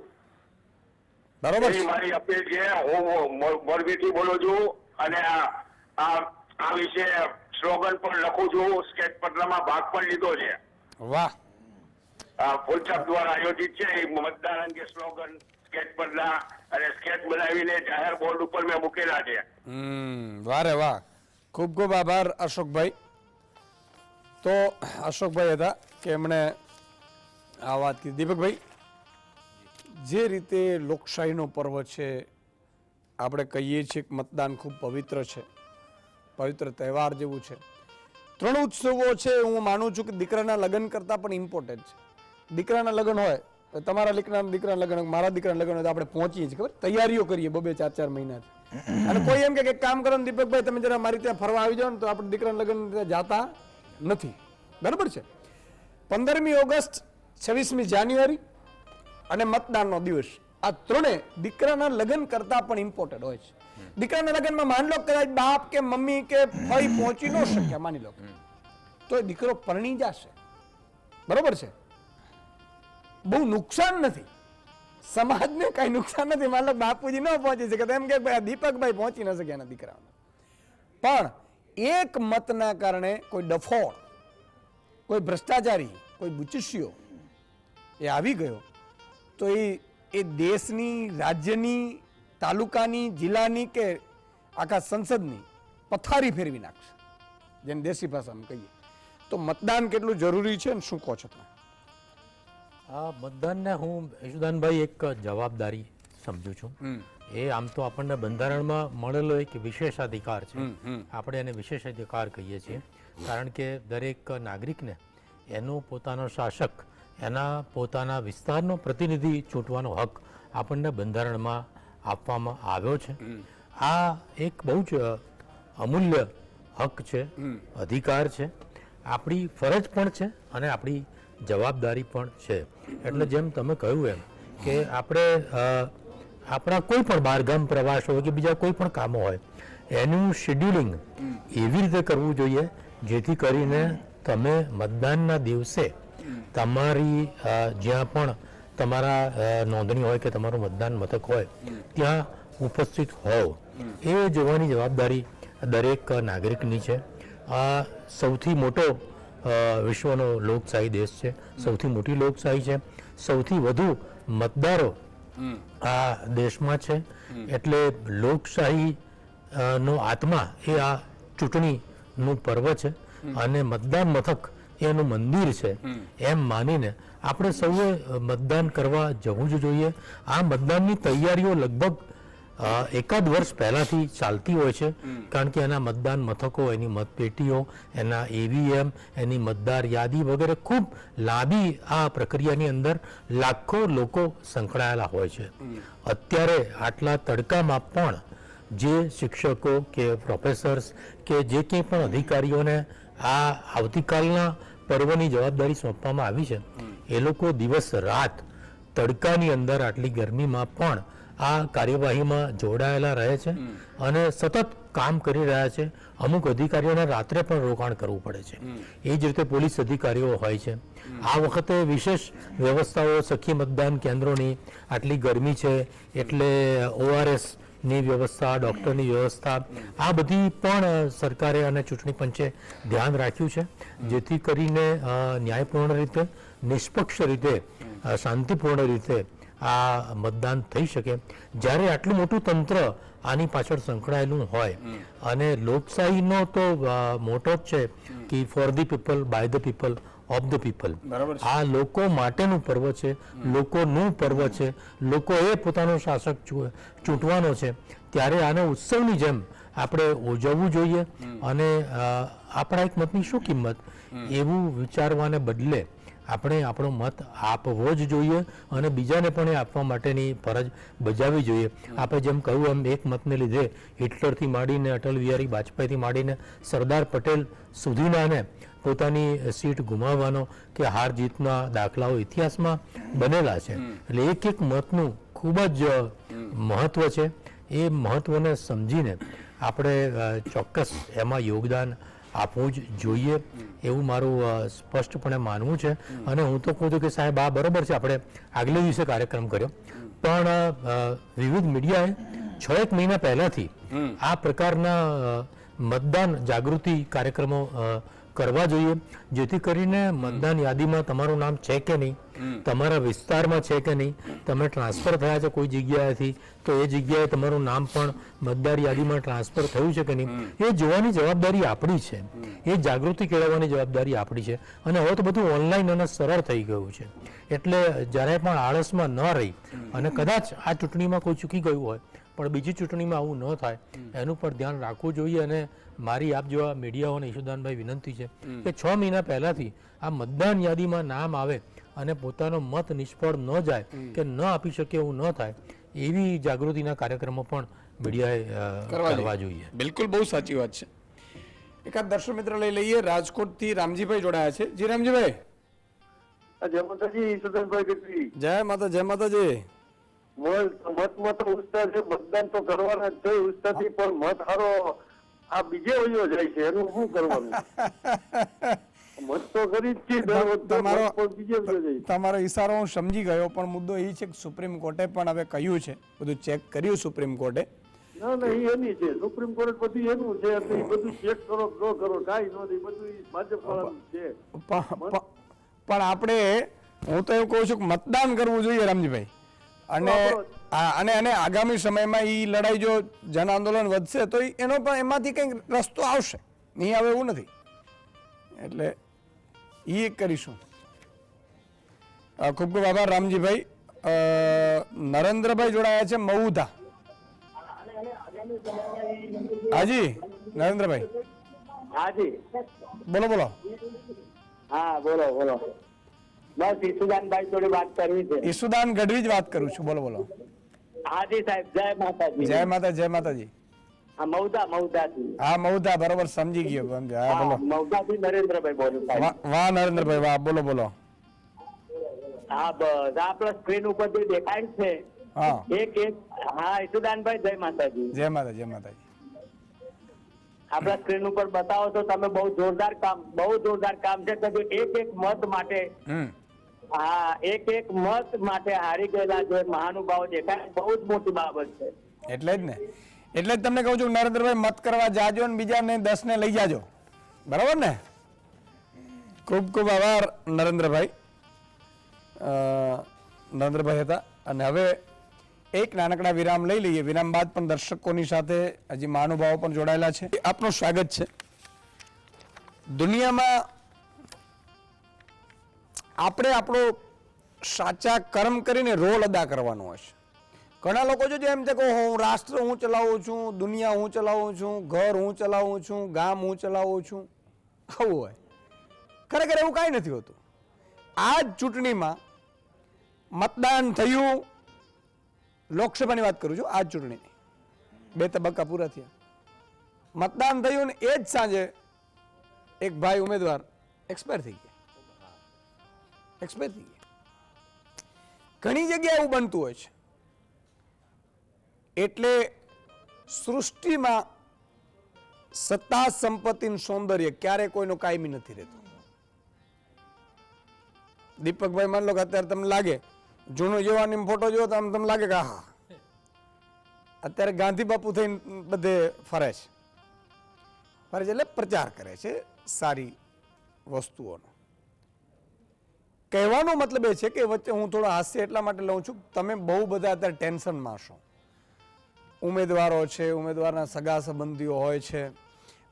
Speaker 1: બરોબર.
Speaker 3: મારી અપીલ છે. હું મોરબીથી બોલું છું અને આ વિશે સ્લોગન પણ લખું છું. સ્કેચ સ્પર્ધામાં ભાગ પણ લીધો છે.
Speaker 1: વાહ.
Speaker 3: ફૂલછાપ દ્વારા આયોજિત છે એ મતદાન અંગે સ્લોગન સ્કેચ સ્પર્ધા અને સ્કેચ બનાવીને જાહેર બોર્ડ ઉપર મેં મૂકેલા છે.
Speaker 1: વાહ રે વાહ. ખૂબ ખૂબ આભાર અશોકભાઈ. તો અશોકભાઈ હતા કે એમણે આ વાત કીધી. દીપકભાઈ, જે રીતે લોકશાહીનો પર્વ છે, આપણે કહીએ છીએ કે મતદાન ખૂબ પવિત્ર છે, પવિત્ર તહેવાર જેવું છે. 3 ઉત્સવો છે હું માનું છું કે દીકરાના લગ્ન કરતાં પણ ઇમ્પોર્ટન્ટ છે. દીકરાના લગ્ન હોય તો તમારા દીકરાના લગ્ન, મારા દીકરાના લગ્ન હોય તો આપણે પહોંચીએ છીએ, ખબર, તૈયારીઓ કરીએ 2-4 મહિનાથી. અને કોઈ એમ કે એક કામ કરો ને દીપકભાઈ, તમે જરા મારી ત્યાં ફરવા આવી જાઓ ને, તો આપણે દીકરાના લગ્ન જાતા નથી. બરાબર છે. 15મી ઓગસ્ટ, 26મી જાન્યુઆરી અને મતદાનનો દિવસ, આ ત્રણે દીકરાના લગ્ન કરતા પણ ઇમ્પોર્ટન્ટ હોય છે. દીકરાના લગ્નમાં માની લો કદાચ બાપ કે મમ્મી કે ભાઈ પહોંચી ન શક્યા, માની લો, તો એ દીકરો પરણી જશે. બરોબર છે. બહુ નુકસાન નથી, સમાજને કઈ નુકસાન નથી. માની લો બાપુજી ન પહોંચી શકે તો એમ કે ભાઈ દીપકભાઈ પહોંચી ન શકે એના દીકરાઓને. પણ એક મતના કારણે કોઈ ડફોળ, કોઈ ભ્રષ્ટાચારી, કોઈ બુચિશિયો એ આવી ગયો તો એ દેશની, રાજ્યની, તાલુકાની, જિલ્લાની કે આખા સંસદની પથારી ફેરવી નાખશે, જેને દેશી ભાષામાં કહીએ. તો મતદાન કેટલું જરૂરી છે ને શું કહો છો તમે?
Speaker 4: આ મતદાનને હું યશુદાનભાઈ એક જવાબદારી સમજુ છું. એ આમ તો આપણને બંધારણમાં મળેલો એક વિશેષાધિકાર છે. આપણે એને વિશેષાધિકાર કહીએ છીએ, કારણ કે દરેક નાગરિકને એનો પોતાનો શાસક, એના પોતાના વિસ્તારનો પ્રતિનિધિ ચૂંટવાનો હક આપણને બંધારણમાં આપવામાં આવ્યો છે. આ એક બહુ જ અમૂલ્ય હક છે, અધિકાર છે, આપણી ફરજ પણ છે અને આપણી જવાબદારી પણ છે. એટલે જેમ તમે કહ્યું એમ કે આપણે આપણા કોઈ પણ બહારગામ પ્રવાસ હોય કે બીજા કોઈ પણ કામો હોય, એનું શેડ્યુલિંગ એવી રીતે કરવું જોઈએ જેથી કરીને તમે મતદાનના દિવસે તમારી જ્યાં પણ તમારા નોંધણી હોય કે તમારું મતદાન મથક હોય ત્યાં ઉપસ્થિત હોવ, એ જોવાની જવાબદારી દરેક નાગરિકની છે. આ સૌથી મોટો વિશ્વનો લોકશાહી દેશ છે, સૌથી મોટી લોકશાહી છે, સૌથી વધુ મતદારો આ દેશમાં છે. એટલે લોકશાહી નો આત્મા એ આ ચૂંટણીનું પર્વ છે અને મતદાન મથક એનું મંદિર છે એમ માનીને આપણે સૌએ મતદાન કરવા જવું જ જોઈએ. આ મતદાનની તૈયારીઓ લગભગ એકાદ વર્ષ પહેલાંથી ચાલતી હોય છે, કારણ કે એના મતદાન મથકો, એની મતપેટીઓ, એના EVM, એની મતદાર યાદી વગેરે ખૂબ લાંબી આ પ્રક્રિયાની અંદર લાખો લોકો સંકળાયેલા હોય છે. અત્યારે આટલા તડકામાં પણ જે શિક્ષકો કે પ્રોફેસર્સ કે જે કંઈ પણ અધિકારીઓને આ આવતીકાલના પર્વની જવાબદારી સોંપવામાં આવી છે, એ લોકો દિવસ રાત તડકાની અંદર આટલી ગરમીમાં પણ આ કાર્યવાહીમાં જોડાયેલા રહે છે અને સતત કામ કરી રહ્યા છે. અમુક અધિકારીઓને રાત્રે પણ રોકાણ કરવું પડે છે. એ જ રીતે પોલીસ અધિકારીઓ હોય છે. આ વખતે વિશેષ વ્યવસ્થાઓ, સખી મતદાન કેન્દ્રોની, આટલી ગરમી છે એટલે ORS ની વ્યવસ્થા, ડૉક્ટરની વ્યવસ્થા, આ બધી પણ સરકારે અને ચૂંટણી પંચે ધ્યાન રાખ્યું છે જેથી કરીને ન્યાયપૂર્ણ રીતે, નિષ્પક્ષ રીતે, શાંતિપૂર્ણ રીતે આ મતદાન થઈ શકે. જ્યારે આટલું મોટું તંત્ર આની પાછળ સંકળાયેલું હોય અને લોકશાહીનો તો મોટો જ છે કે for the people, by the people, of the people. આ લોકો માટેનું પર્વ છે, લોકોનું પર્વ છે, લોકોએ પોતાનો શાસક ચૂંટવાનો છે, ત્યારે આને ઉત્સવની જેમ આપણે ઉજવવું જોઈએ. અને આપણા એક મતની શું કિંમત, એવું વિચારવાને બદલે આપણે આપણો મત આપવો જ જોઈએ અને બીજાને પણ એ આપવા માટેની ફરજ બજાવવી જોઈએ. આપણે જેમ કહ્યું એમ એક મતને લીધે હિટલરથી માંડીને અટલ બિહારી વાજપેયીથી માંડીને સરદાર પટેલ સુધીનાને પોતાની સીટ ગુમાવવાનો કે હાર જીતના દાખલાઓ ઇતિહાસમાં બનેલા છે. એટલે એક એક મતનું ખૂબ જ મહત્વ છે. એ મહત્વને સમજીને આપણે ચોક્કસ એમાં યોગદાન આપવું જ જોઈએ એવું મારું સ્પષ્ટપણે માનવું છે. અને હું તો કહું છું કે સાહેબ આ બરોબર છે, આપણે આગલે દિવસે કાર્યક્રમ કર્યો, પણ વિવિધ મીડિયાએ 6-1 મહિના પહેલાથી આ પ્રકારના મતદાન જાગૃતિ કાર્યક્રમો કરવા જોઈએ જેથી કરીને મતદાન યાદીમાં તમારું નામ છે કે નહીં તમારા વિસ્તારમાં છે કે નહીં, તમે ટ્રાન્સફર થયા છે કોઈ જગ્યાએથી તો એ જગ્યાએ તમારું નામ પણ મતદાર યાદીમાં ટ્રાન્સફર થયું છે કે નહીં, એ જોવાની જવાબદારી આપણી છે. એ જાગૃતિ કેળવવાની જવાબદારી આપણી છે. અને હવે તો બધું ઓનલાઈન અને સરળ થઈ ગયું છે. એટલે જ્યારે પણ આળસમાં ન રહી અને કદાચ આ ચૂંટણીમાં કોઈ ચૂકી ગયું હોય પણ બીજી ચૂંટણીમાં આવું ન થાય એનું પણ ધ્યાન રાખવું જોઈએ. અને મારી આપ જેવા મીડિયાઓને ઈશુદાનભાઈ વિનંતી છે કે 6 મહિના પહેલાથી આ મતદાન યાદીમાં નામ આવે અને પોતાનો મત નિષ્ફળ ન જાય કે ન આપી શકે એવું ન થાય એવી જાગૃતિના કાર્યક્રમો પણ મીડિયાએ કરવા જોઈએ.
Speaker 1: બિલકુલ, બહુ સાચી વાત છે. એકાદ દર્શક મિત્ર લઈ લઈએ. રાજકોટથી રામજીભાઈ જોડાયા છે. જી રામજીભાઈ.
Speaker 5: જય માતાજી. ઈશુદાનભાઈ ગઢવી.
Speaker 1: જય માતા, જય માતાજી.
Speaker 5: મતમાં તો ઉત્સાહ છે, મતદાન તો કરવાના જ છે ઉત્સાહથી, પણ મત હારો આ બીજે વયો જાય છે, એનું શું કરવાનું? મત તો કરી જ છે દર વખતે, મત પણ બીજે વયો જાય છે.
Speaker 1: તમારો ઈશારો હું સમજી ગયો, પણ મુદ્દો એ છે કે સુપ્રીમ કોર્ટે પણ હવે કહ્યું છે, બધું ચેક કર્યું સુપ્રીમ કોર્ટે.
Speaker 5: ના ના, એ એની છે, સુપ્રીમ કોર્ટ બધું એનું છે, એટલે એ બધું ચેક કરો ન કરો કાંઈ નથી, બધું ભાજપ વાળાનું છે.
Speaker 1: પણ આપણે, હું તો એવું કહું છું કે મતદાન કરવું જોઈએ રામજીભાઈ. અને અને આગામી સમયમાં એ લડાઈ જો જન આંદોલન વધશે તો એનો પણ એમાંથી કંઈક રસ્તો આવશે, નહીં આવે એવું નથી. એટલે એ કરીશું. ખૂબ ખૂબ આભાર રામજીભાઈ. નરેન્દ્રભાઈ જોડાયા છે મહુધા. હાજી નરેન્દ્રભાઈ.
Speaker 6: હાજી
Speaker 1: બોલો બોલો.
Speaker 6: હા બોલો બોલો. બસ ઈશુદાનભાઈ જોડે વાત કરવી છે.
Speaker 1: ઈશુદાન ગઢવી જ વાત કરું છું. બોલો બોલો.
Speaker 6: હાજી સાહેબ, જય માતાજી.
Speaker 1: જય માતા, જય માતાજી.
Speaker 6: હા મૌદાથી.
Speaker 1: હા મહુધા, બરોબર સમજી ગયો. હા બોલો.
Speaker 6: મૌદાથી નરેન્દ્રભાઈ બોલું સાહેબ.
Speaker 1: વાહ નરેન્દ્રભાઈ વાહ, બોલો બોલો.
Speaker 6: હા બસ આપણા સ્ક્રીન ઉપર જે દેખાય છે
Speaker 1: હા
Speaker 6: એક એક. હા ઈશુદાનભાઈ જય માતાજી.
Speaker 1: જય માતા, જય માતાજી.
Speaker 6: આપણા સ્ક્રીન ઉપર બતાવો તો તમે બહુ જોરદાર કામ છે. કે એક એક મત માટે, હા એક એક મત માટે હારી ગયેલા જે મહાનુભાવો દેખાય, બહુ જ મોટી બાબત છે.
Speaker 1: એટલે જ ને, એટલે જ તમને કહું છું નરેન્દ્રભાઈ, મત કરવા જાજો ને બીજાને 10 ને લઈ જાજો. બરાબર ને? ખૂબ ખૂબ આભાર નરેન્દ્રભાઈ. નરેન્દ્રભાઈ હતા. અને હવે એક નાનકડા વિરામ લઈ લઈએ. વિરામ બાદ પણ દર્શકોની સાથે હજી મહાનુભાવો પણ જોડાયેલા છે. આપનું સ્વાગત છે. દુનિયામાં આપણે આપણો સાચા કર્મ કરીને રોલ અદા કરવાનો હોય છે. ઘણા લોકો જો એમ છે કે હું રાષ્ટ્ર હું ચલાવું છું, દુનિયા હું ચલાવું છું, ઘર હું ચલાવું છું, ગામ હું ચલાવું છું, આવું હોય. ખરેખર એવું કાંઈ નથી હોતું. આ જ ચૂંટણીમાં મતદાન થયું, લોકસભાની વાત કરું છું, આ જ ચૂંટણીની 2 તબક્કા પૂરા થયા, મતદાન થયું ને એ જ સાંજે એક ભાઈ ઉમેદવાર એક્સપાયર થઈ ગયા. ઘણી જગ્યાએ એવું બનતું હોય છે. એટલે સૃષ્ટિમાં સત્તા, સંપત્તિ, સૌંદર્ય ક્યારે કોઈનો કાયમી નથી રહેતું. દીપકભાઈ માન લો કે અત્યારે તમને લાગે જૂનો યુવાની ફોટો જોયો તો તમને લાગે કે હા અત્યારે ગાંધી બાપુ થઈને બધે ફરે છે. એટલે પ્રચાર કરે છે સારી વસ્તુઓનો. કહેવાનો મતલબ એ છે કે વચ્ચે હું થોડો હાસ્ય એટલા માટે લઉં છું, તમે બહુ બધા અત્યારે ટેન્શનમાં છો. ઉમેદવારો છે, ઉમેદવારના સગા સંબંધીઓ હોય છે,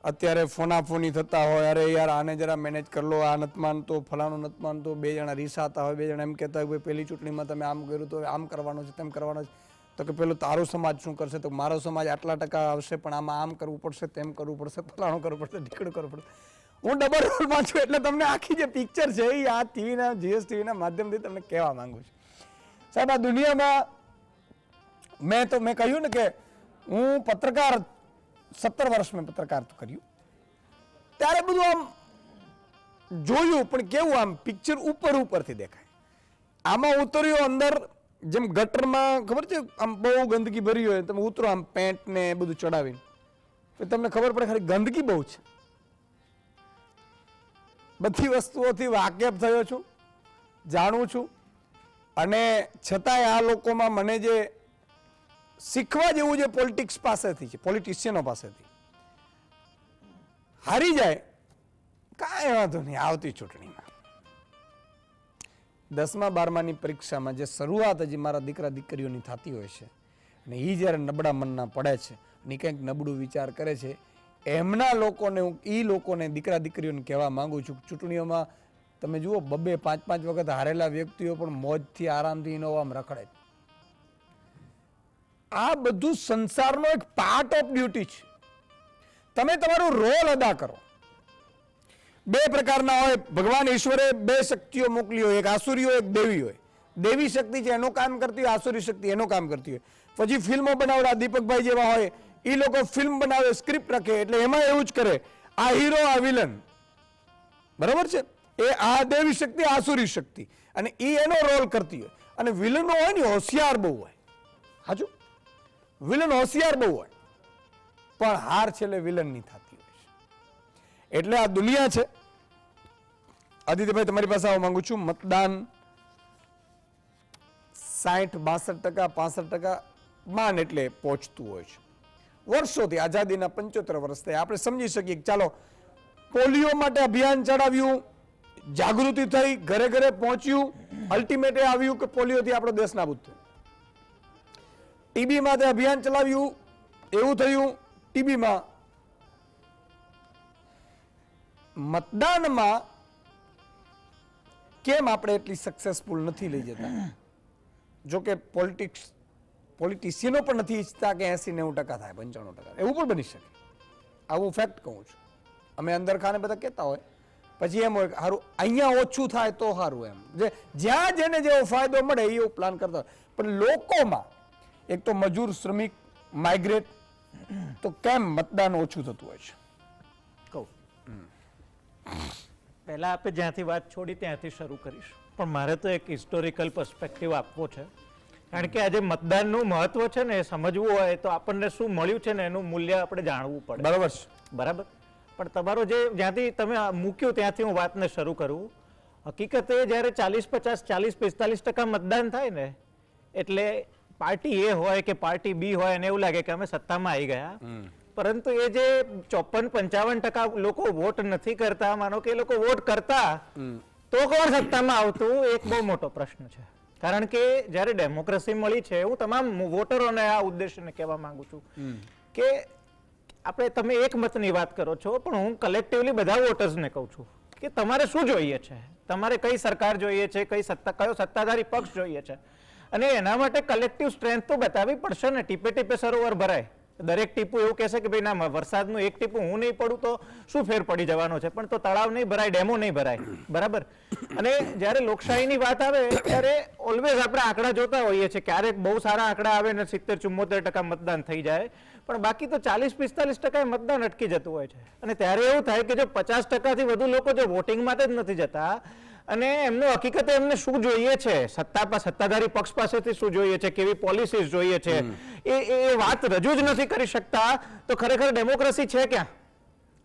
Speaker 1: અત્યારે ફોનાફોની થતા હોય, અરે યાર આને જરા મેનેજ કરી લો, આ નથી માનતો, ફલાણું નથી માનતો, 2 જણા રીસાતા હોય, 2 જણા એમ કહેતા હોય પહેલી ચૂંટણીમાં તમે આમ કર્યું તો આમ કરવાનું છે, તેમ કરવાનું છે. તો કે પેલું તારો સમાજ શું કરશે, તો મારો સમાજ આટલા ટકા આવશે, પણ આમાં આમ કરવું પડશે, તેમ કરવું પડશે, ફલાણું કરવું પડશે, ઢીકડું કરવું પડશે. હું ડબલ રોલમાં છું એટલે તમને આખી જે પિક્ચર છે એ આ ટીવીના જીએસટીવીના માધ્યમથી તમને કહેવા માંગુ છું. સાહેબ આ દુનિયામાં મેં કહ્યું ને કે હું પત્રકાર 17 વર્ષ મેં પત્રકાર કર્યું, ત્યારે બધું આમ જોયું, પણ કેવું આમ પિક્ચર ઉપરથી દેખાય. આમાં ઉતર્યો અંદર જેમ ગટરમાં ખબર છે આમ બહુ ગંદકી ભરી હોય, તમે ઉતરો આમ પેન્ટ ને બધું ચડાવીને, તમને ખબર પડે ખાલી ગંદકી બહુ છે. બધી વસ્તુઓથી વાકેફ થયો છું, જાણું છું, અને છતાંય આ લોકોમાં મને જે શીખવા જેવું જે પોલિટિક્સ પાસેથી છે, પોલિટિશિયનો પાસેથી, હારી જાય કાંઈ વાંધો નહીં, આવતી ચૂંટણીમાં 10મા 12માની પરીક્ષામાં જે શરૂઆત હજી મારા દીકરા દીકરીઓની થતી હોય છે અને એ જ્યારે નબળા મનના પડે છે અને કંઈક નબળું વિચાર કરે છે, એમના લોકોને હું લોકોને દીકરા દીકરીઓને કહેવા માંગુ છું, ચૂંટણીઓમાં તમે જુઓ 2-5 વખત હારેલા વ્યક્તિઓ પણ મોજથી આરામથી ઇનોવામાં રખડે છે. આ બધું સંસારનો એક પાર્ટ ઓફ ડ્યુટી છે. તમે તમારું રોલ અદા કરો. 2 પ્રકારના હોય, ભગવાન ઈશ્વરે 2 શક્તિઓ મોકલી હોય, એક આસુરી હોય, એક દેવી હોય. દેવી શક્તિ છે એનું કામ કરતી હોય, આસુરી શક્તિ એનું કામ કરતી હોય. પછી ફિલ્મો બનાવડા દીપકભાઈ જેવા હોય, એ લોકો ફિલ્મ બનાવે, સ્ક્રિપ્ટ રાખે, એટલે એમાં એવું જ કરે, આ હીરો આ વિલન, બરાબર છે, એ આ દેવી શક્તિ આસુરી શક્તિ, અને એ એનો રોલ કરતી હોય. અને વિલનો હોય ને હોશિયાર બહુ હોય. હાજુ વિલન હોશિયાર બહુ હોય, પણ હાર છેલ્લે વિલનની થતી હોય છે. એટલે આ દુનિયા છે. આદિત્યભાઈ તમારી પાસે આવવા માંગુ છું. મતદાન 60-62%, 65% માન એટલે પહોંચતું હોય છે. વર્ષોથી આઝાદીના 75 વર્ષ થયા. આપણે સમજી શકીએ કે ચાલો પોલિયો માટે અભિયાન ચડાવ્યું, જાગૃતિ થઈ, ઘરે ઘરે પહોંચ્યું, અલ્ટિમેટે આવ્યું કે પોલિયોથી આપણો દેશ નાબૂદ થયો. ટીબી માટે અભિયાન ચલાવ્યું, એવું થયું, ટીબીમાં. મતદાનમાં કેમ આપણે એટલી સક્સેસફુલ નથી લઈ જતા? જો કે પોલિટિશિયનો પણ નથી ઈચ્છતા કે 80-90% થાય, 95%, એવું પણ બની શકે. આવું ફેક્ટ કહું છું. અમે અંદર ખાને બધા કહેતા હોય, પછી એમ હોય કે સારું અહીંયા ઓછું થાય તો સારું, એમ જ્યાં જેને જેવો ફાયદો મળે એવો પ્લાન કરતા હોય. પણ લોકોમાં એક તો મજૂર, શ્રમિક, માઇગ્રેટ, તો કેમ મતદાન ઓછું થતું હોય છે?
Speaker 7: કહું પહેલા આપણે જ્યાંથી વાત છોડી ત્યાંથી શરૂ કરીશું, પણ મારે તો એક હિસ્ટોરિકલ પર્સપેક્ટિવ આપવો છે. કારણ કે આજે મતદાનનું મહત્વ છે ને એ સમજવું હોય તો આપણને શું મળ્યું છે ને એનું મૂલ્ય આપણે જાણવું પડે.
Speaker 1: બરાબર છે.
Speaker 7: બરાબર. પણ તમારો જે જ્યાંથી તમે મૂક્યું ત્યાંથી હું વાતને શરૂ કરું. હકીકતે જ્યારે 40-50, 40-45% મતદાન થાય ને એટલે પાર્ટી એ હોય કે પાર્ટી બી હોય અને એવું લાગે કે અમે સત્તામાં આવી ગયા. પરંતુ એ જે 54-55% લોકો વોટ નથી કરતા, માનો કે એ લોકો વોટ કરતા તો કોણ સત્તામાં આવતું, એક બહુ મોટો પ્રશ્ન છે. કારણ કે જ્યારે ડેમોક્રેસી મળી છે, હું તમામ વોટરોને આ ઉદ્દેશને કહેવા માંગુ છું કે આપણે તમે એક મતની વાત કરો છો, પણ હું કલેક્ટિવલી બધા વોટર્સને કહું છું કે તમારે શું જોઈએ છે, તમારે કઈ સરકાર જોઈએ છે, કયો સત્તાધારી પક્ષ જોઈએ છે, અને એના માટે કલેક્ટિવ સ્ટ્રેન્થ તો બતાવવી પડશે ને. ટીપે ટીપે સરોવર ભરાય. દરેક ટીપું એવું કહેશે કે ભાઈ ના, વરસાદનું એક ટીપું હું નહીં પડું તો શું ફેર પડી જવાનો છે, પણ તો તળાવ નહીં ભરાય, ડેમો નહીં ભરાય. બરાબર. અને જ્યારે લોકશાહીની વાત આવે ત્યારે ઓલવેઝ આપણે આંકડા જોતા હોઈએ છીએ. ક્યારેક બહુ સારા આંકડા આવે ને 70-74% મતદાન થઈ જાય, પણ બાકી તો 40-45% મતદાન અટકી જતું હોય છે. અને ત્યારે એવું થાય કે જો 50%થી વધુ લોકો જો વોટિંગ માટે જ નથી જતા અને એમનો હકીકતે એમને શું જોઈએ છે, સત્તાધારી પક્ષ પાસેથી શું જોઈએ છે, કેવી પોલિસીઝ જોઈએ છે, એ વાત રજૂ જ નથી કરી શકતા, તો ખરેખર ડેમોક્રેસી છે ક્યાં?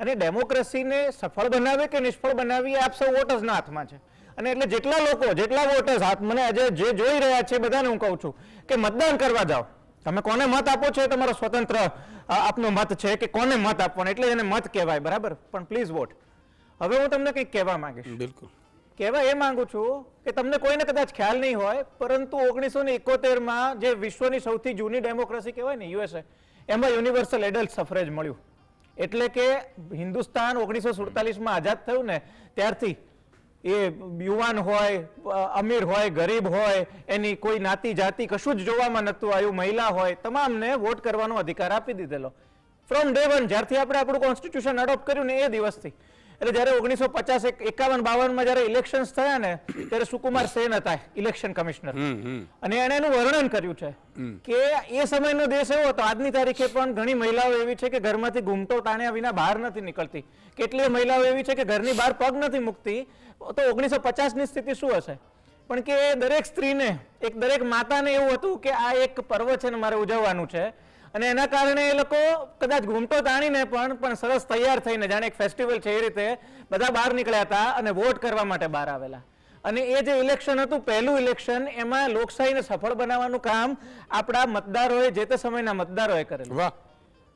Speaker 7: અને ડેમોક્રેસીને સફળ બનાવે કે નિષ્ફળ બનાવી આપ સૌ વોટર્સના હાથમાં છે. અને એટલે જેટલા લોકો, જેટલા વોટર્સ મને આજે જે જોઈ રહ્યા છે બધાને હું કહું છું કે મતદાન કરવા જાઓ. તમે કોને મત આપો છો એ તમારો સ્વતંત્ર આપનો મત છે કે કોને મત આપવાનો, એટલે એને મત કહેવાય. બરાબર. પણ પ્લીઝ વોટ. હવે હું તમને કંઈક કહેવા માંગીશ.
Speaker 1: બિલકુલ.
Speaker 7: કહેવા એ માંગુ છું કે તમને કોઈને કદાચ ખ્યાલ નહીં હોય, પરંતુ 1971માં જે વિશ્વની સૌથી જૂની ડેમોક્રેસી કહેવાય ને, યુએસએ, એમાં યુનિવર્સલ એડલ્ટ સફરેજ મળ્યું. એટલે કે હિન્દુસ્તાન 1947માં આઝાદ થયું ને ત્યારથી એ યુવાન હોય, અમીર હોય, ગરીબ હોય, એની કોઈ નાતી જાતિ કશું જ જોવામાં નહોતું આવ્યું, મહિલા હોય, તમામને વોટ કરવાનો અધિકાર આપી દીધેલો. ફ્રોમ ડે વન, જ્યારથી આપણે આપણું કોન્સ્ટિટ્યુશન એડોપ્ટ કર્યું ને એ દિવસથી. એટલે જ્યારે 1950, 51, 52માં જ્યારે ઇલેક્શન્સ થયા ને ત્યારે સુકુમાર સેન હતા ઇલેક્શન કમિશનર, અને એણે એનું વર્ણન કર્યું છે કે એ સમયનો દેશ એવો હતો, આજની તારીખે પણ ઘણી મહિલાઓ એવી છે કે ઘરમાંથી ઘૂમટો તાણ્યા વિના બહાર નથી નીકળતી, કેટલીય મહિલાઓ એવી છે કે ઘરની બહાર પગ નથી મૂકતી. તો 1950ની સ્થિતિ શું હશે? પણ કે દરેક સ્ત્રીને, દરેક માતાને એવું હતું કે આ એક પર્વ છે ને મારે ઉજવવાનું છે, અને એના કારણે એ લોકો કદાચ ઘૂમટો તાણીને પણ સરસ તૈયાર થઈને જાણે એક ફેસ્ટિવલ છે એ રીતે બધા બહાર નીકળ્યા હતા અને વોટ કરવા માટે બહાર આવેલા. અને એ જે ઇલેક્શન હતું, પહેલું ઇલેક્શન, એમાં લોકશાહીને સફળ બનાવવાનું કામ આપણા મતદારોએ, જે તે સમયના મતદારોએ કરેલું.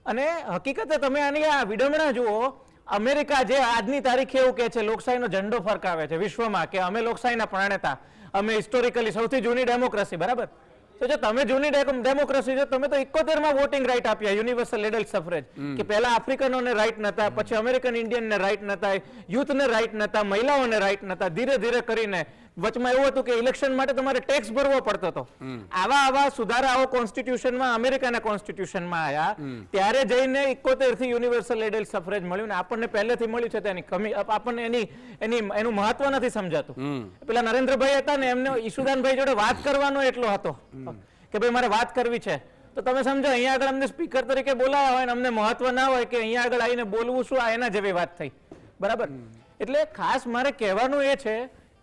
Speaker 7: અને હકીકતે તમે આની આ વિડંબણા જુઓ. અમેરિકા જે આજની તારીખે એવું કહે છે, લોકશાહીનો ઝંડો ફરકાવે છે વિશ્વમાં કે અમે લોકશાહીના પ્રણેતા, અમે હિસ્ટોરિકલી સૌથી જૂની ડેમોક્રેસી, બરાબર? તો જો તમે જૂની ડેમોક્રેસી છો, તમે તો 71 વોટિંગ રાઇટ આપ્યા, યુનિવર્સલ એડલ્ટ સફરેજ, કે પહેલા આફ્રિકનોને રાઇટ નતા, પછી અમેરિકન ઇન્ડિયનને રાઇટ નતા, યુથને રાઇટ નતા, મહિલાઓને રાઇટ નતા, ધીરે ધીરે કરીને વચમાં એવું હતું કે ઇલેક્શન માટે તમારે ટેક્સ ભરવો પડતો હતો. આવા સુધારાઓ કોન્સ્ટિટ્યુશનમાં, અમેરિકાના કોન્સ્ટિટ્યુશનમાં આવ્યા, ત્યારે જઈને 71 થી યુનિવર્સલ એડલ્ટ સફરેજ મળ્યું, ને આપણને પહેલેથી મળ્યું છે તેની કમી, આપણને એનું મહત્વ નથી સમજાતું. પેલા નરેન્દ્રભાઈ હતા ને, એમને ઈશુદાનભાઈ જોડે વાત કરવાનો એટલો હતો કે ભાઈ મારે વાત કરવી છે. તો તમે સમજો, અહીંયા આગળ અમને સ્પીકર તરીકે બોલાયા હોય ને અમને મહત્વ ના હોય કે અહીંયા આગળ આવીને બોલવું શું, આ એના જેવી વાત થઈ, બરાબર? એટલે ખાસ મારે કહેવાનું એ છે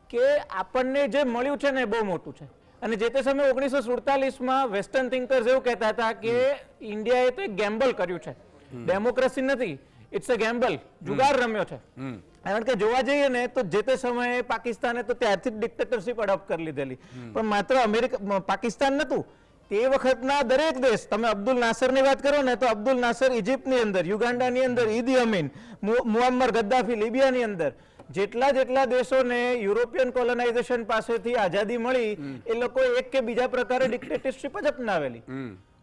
Speaker 7: કે આપણને જે મળ્યું છે ને એ બહુ મોટું છે. અને જે તે સમયે 1947માં વેસ્ટર્ન થિંકર્સ એવું કહેતા હતા કે ઇન્ડિયાએ તો એક ગેમ્બલ કર્યું છે, ડેમોક્રેસી નથી, ઇટ્સ અ ગેમ્બલ, જુગાર રમ્યો છે. કારણ કે જોવા જઈએ ને તો જે તે સમયે પાકિસ્તાને તો ત્યારથી જ ડિક્ટેટરશીપ એડોપ્ટ કરી લીધેલી, પણ માત્ર પાકિસ્તાન નતું, તે વખતના દરેક દેશ, તમે અબ્દુલ નાસરની વાત કરો ને તો અબ્દુલ નાસર ઇજિપ્તની અંદર, યુગાન્ડાની અંદર ઈદી અમીન, મુઅમ્મર ગદ્દાફી લિબિયાની અંદર, જેટલા દેશોને યુરોપિયન કોલોનાઇઝેશન પાસેથી આઝાદી મળી, એ લોકો એક કે બીજા પ્રકારે ડિક્ટેટરશીપ જ અપનાવેલી.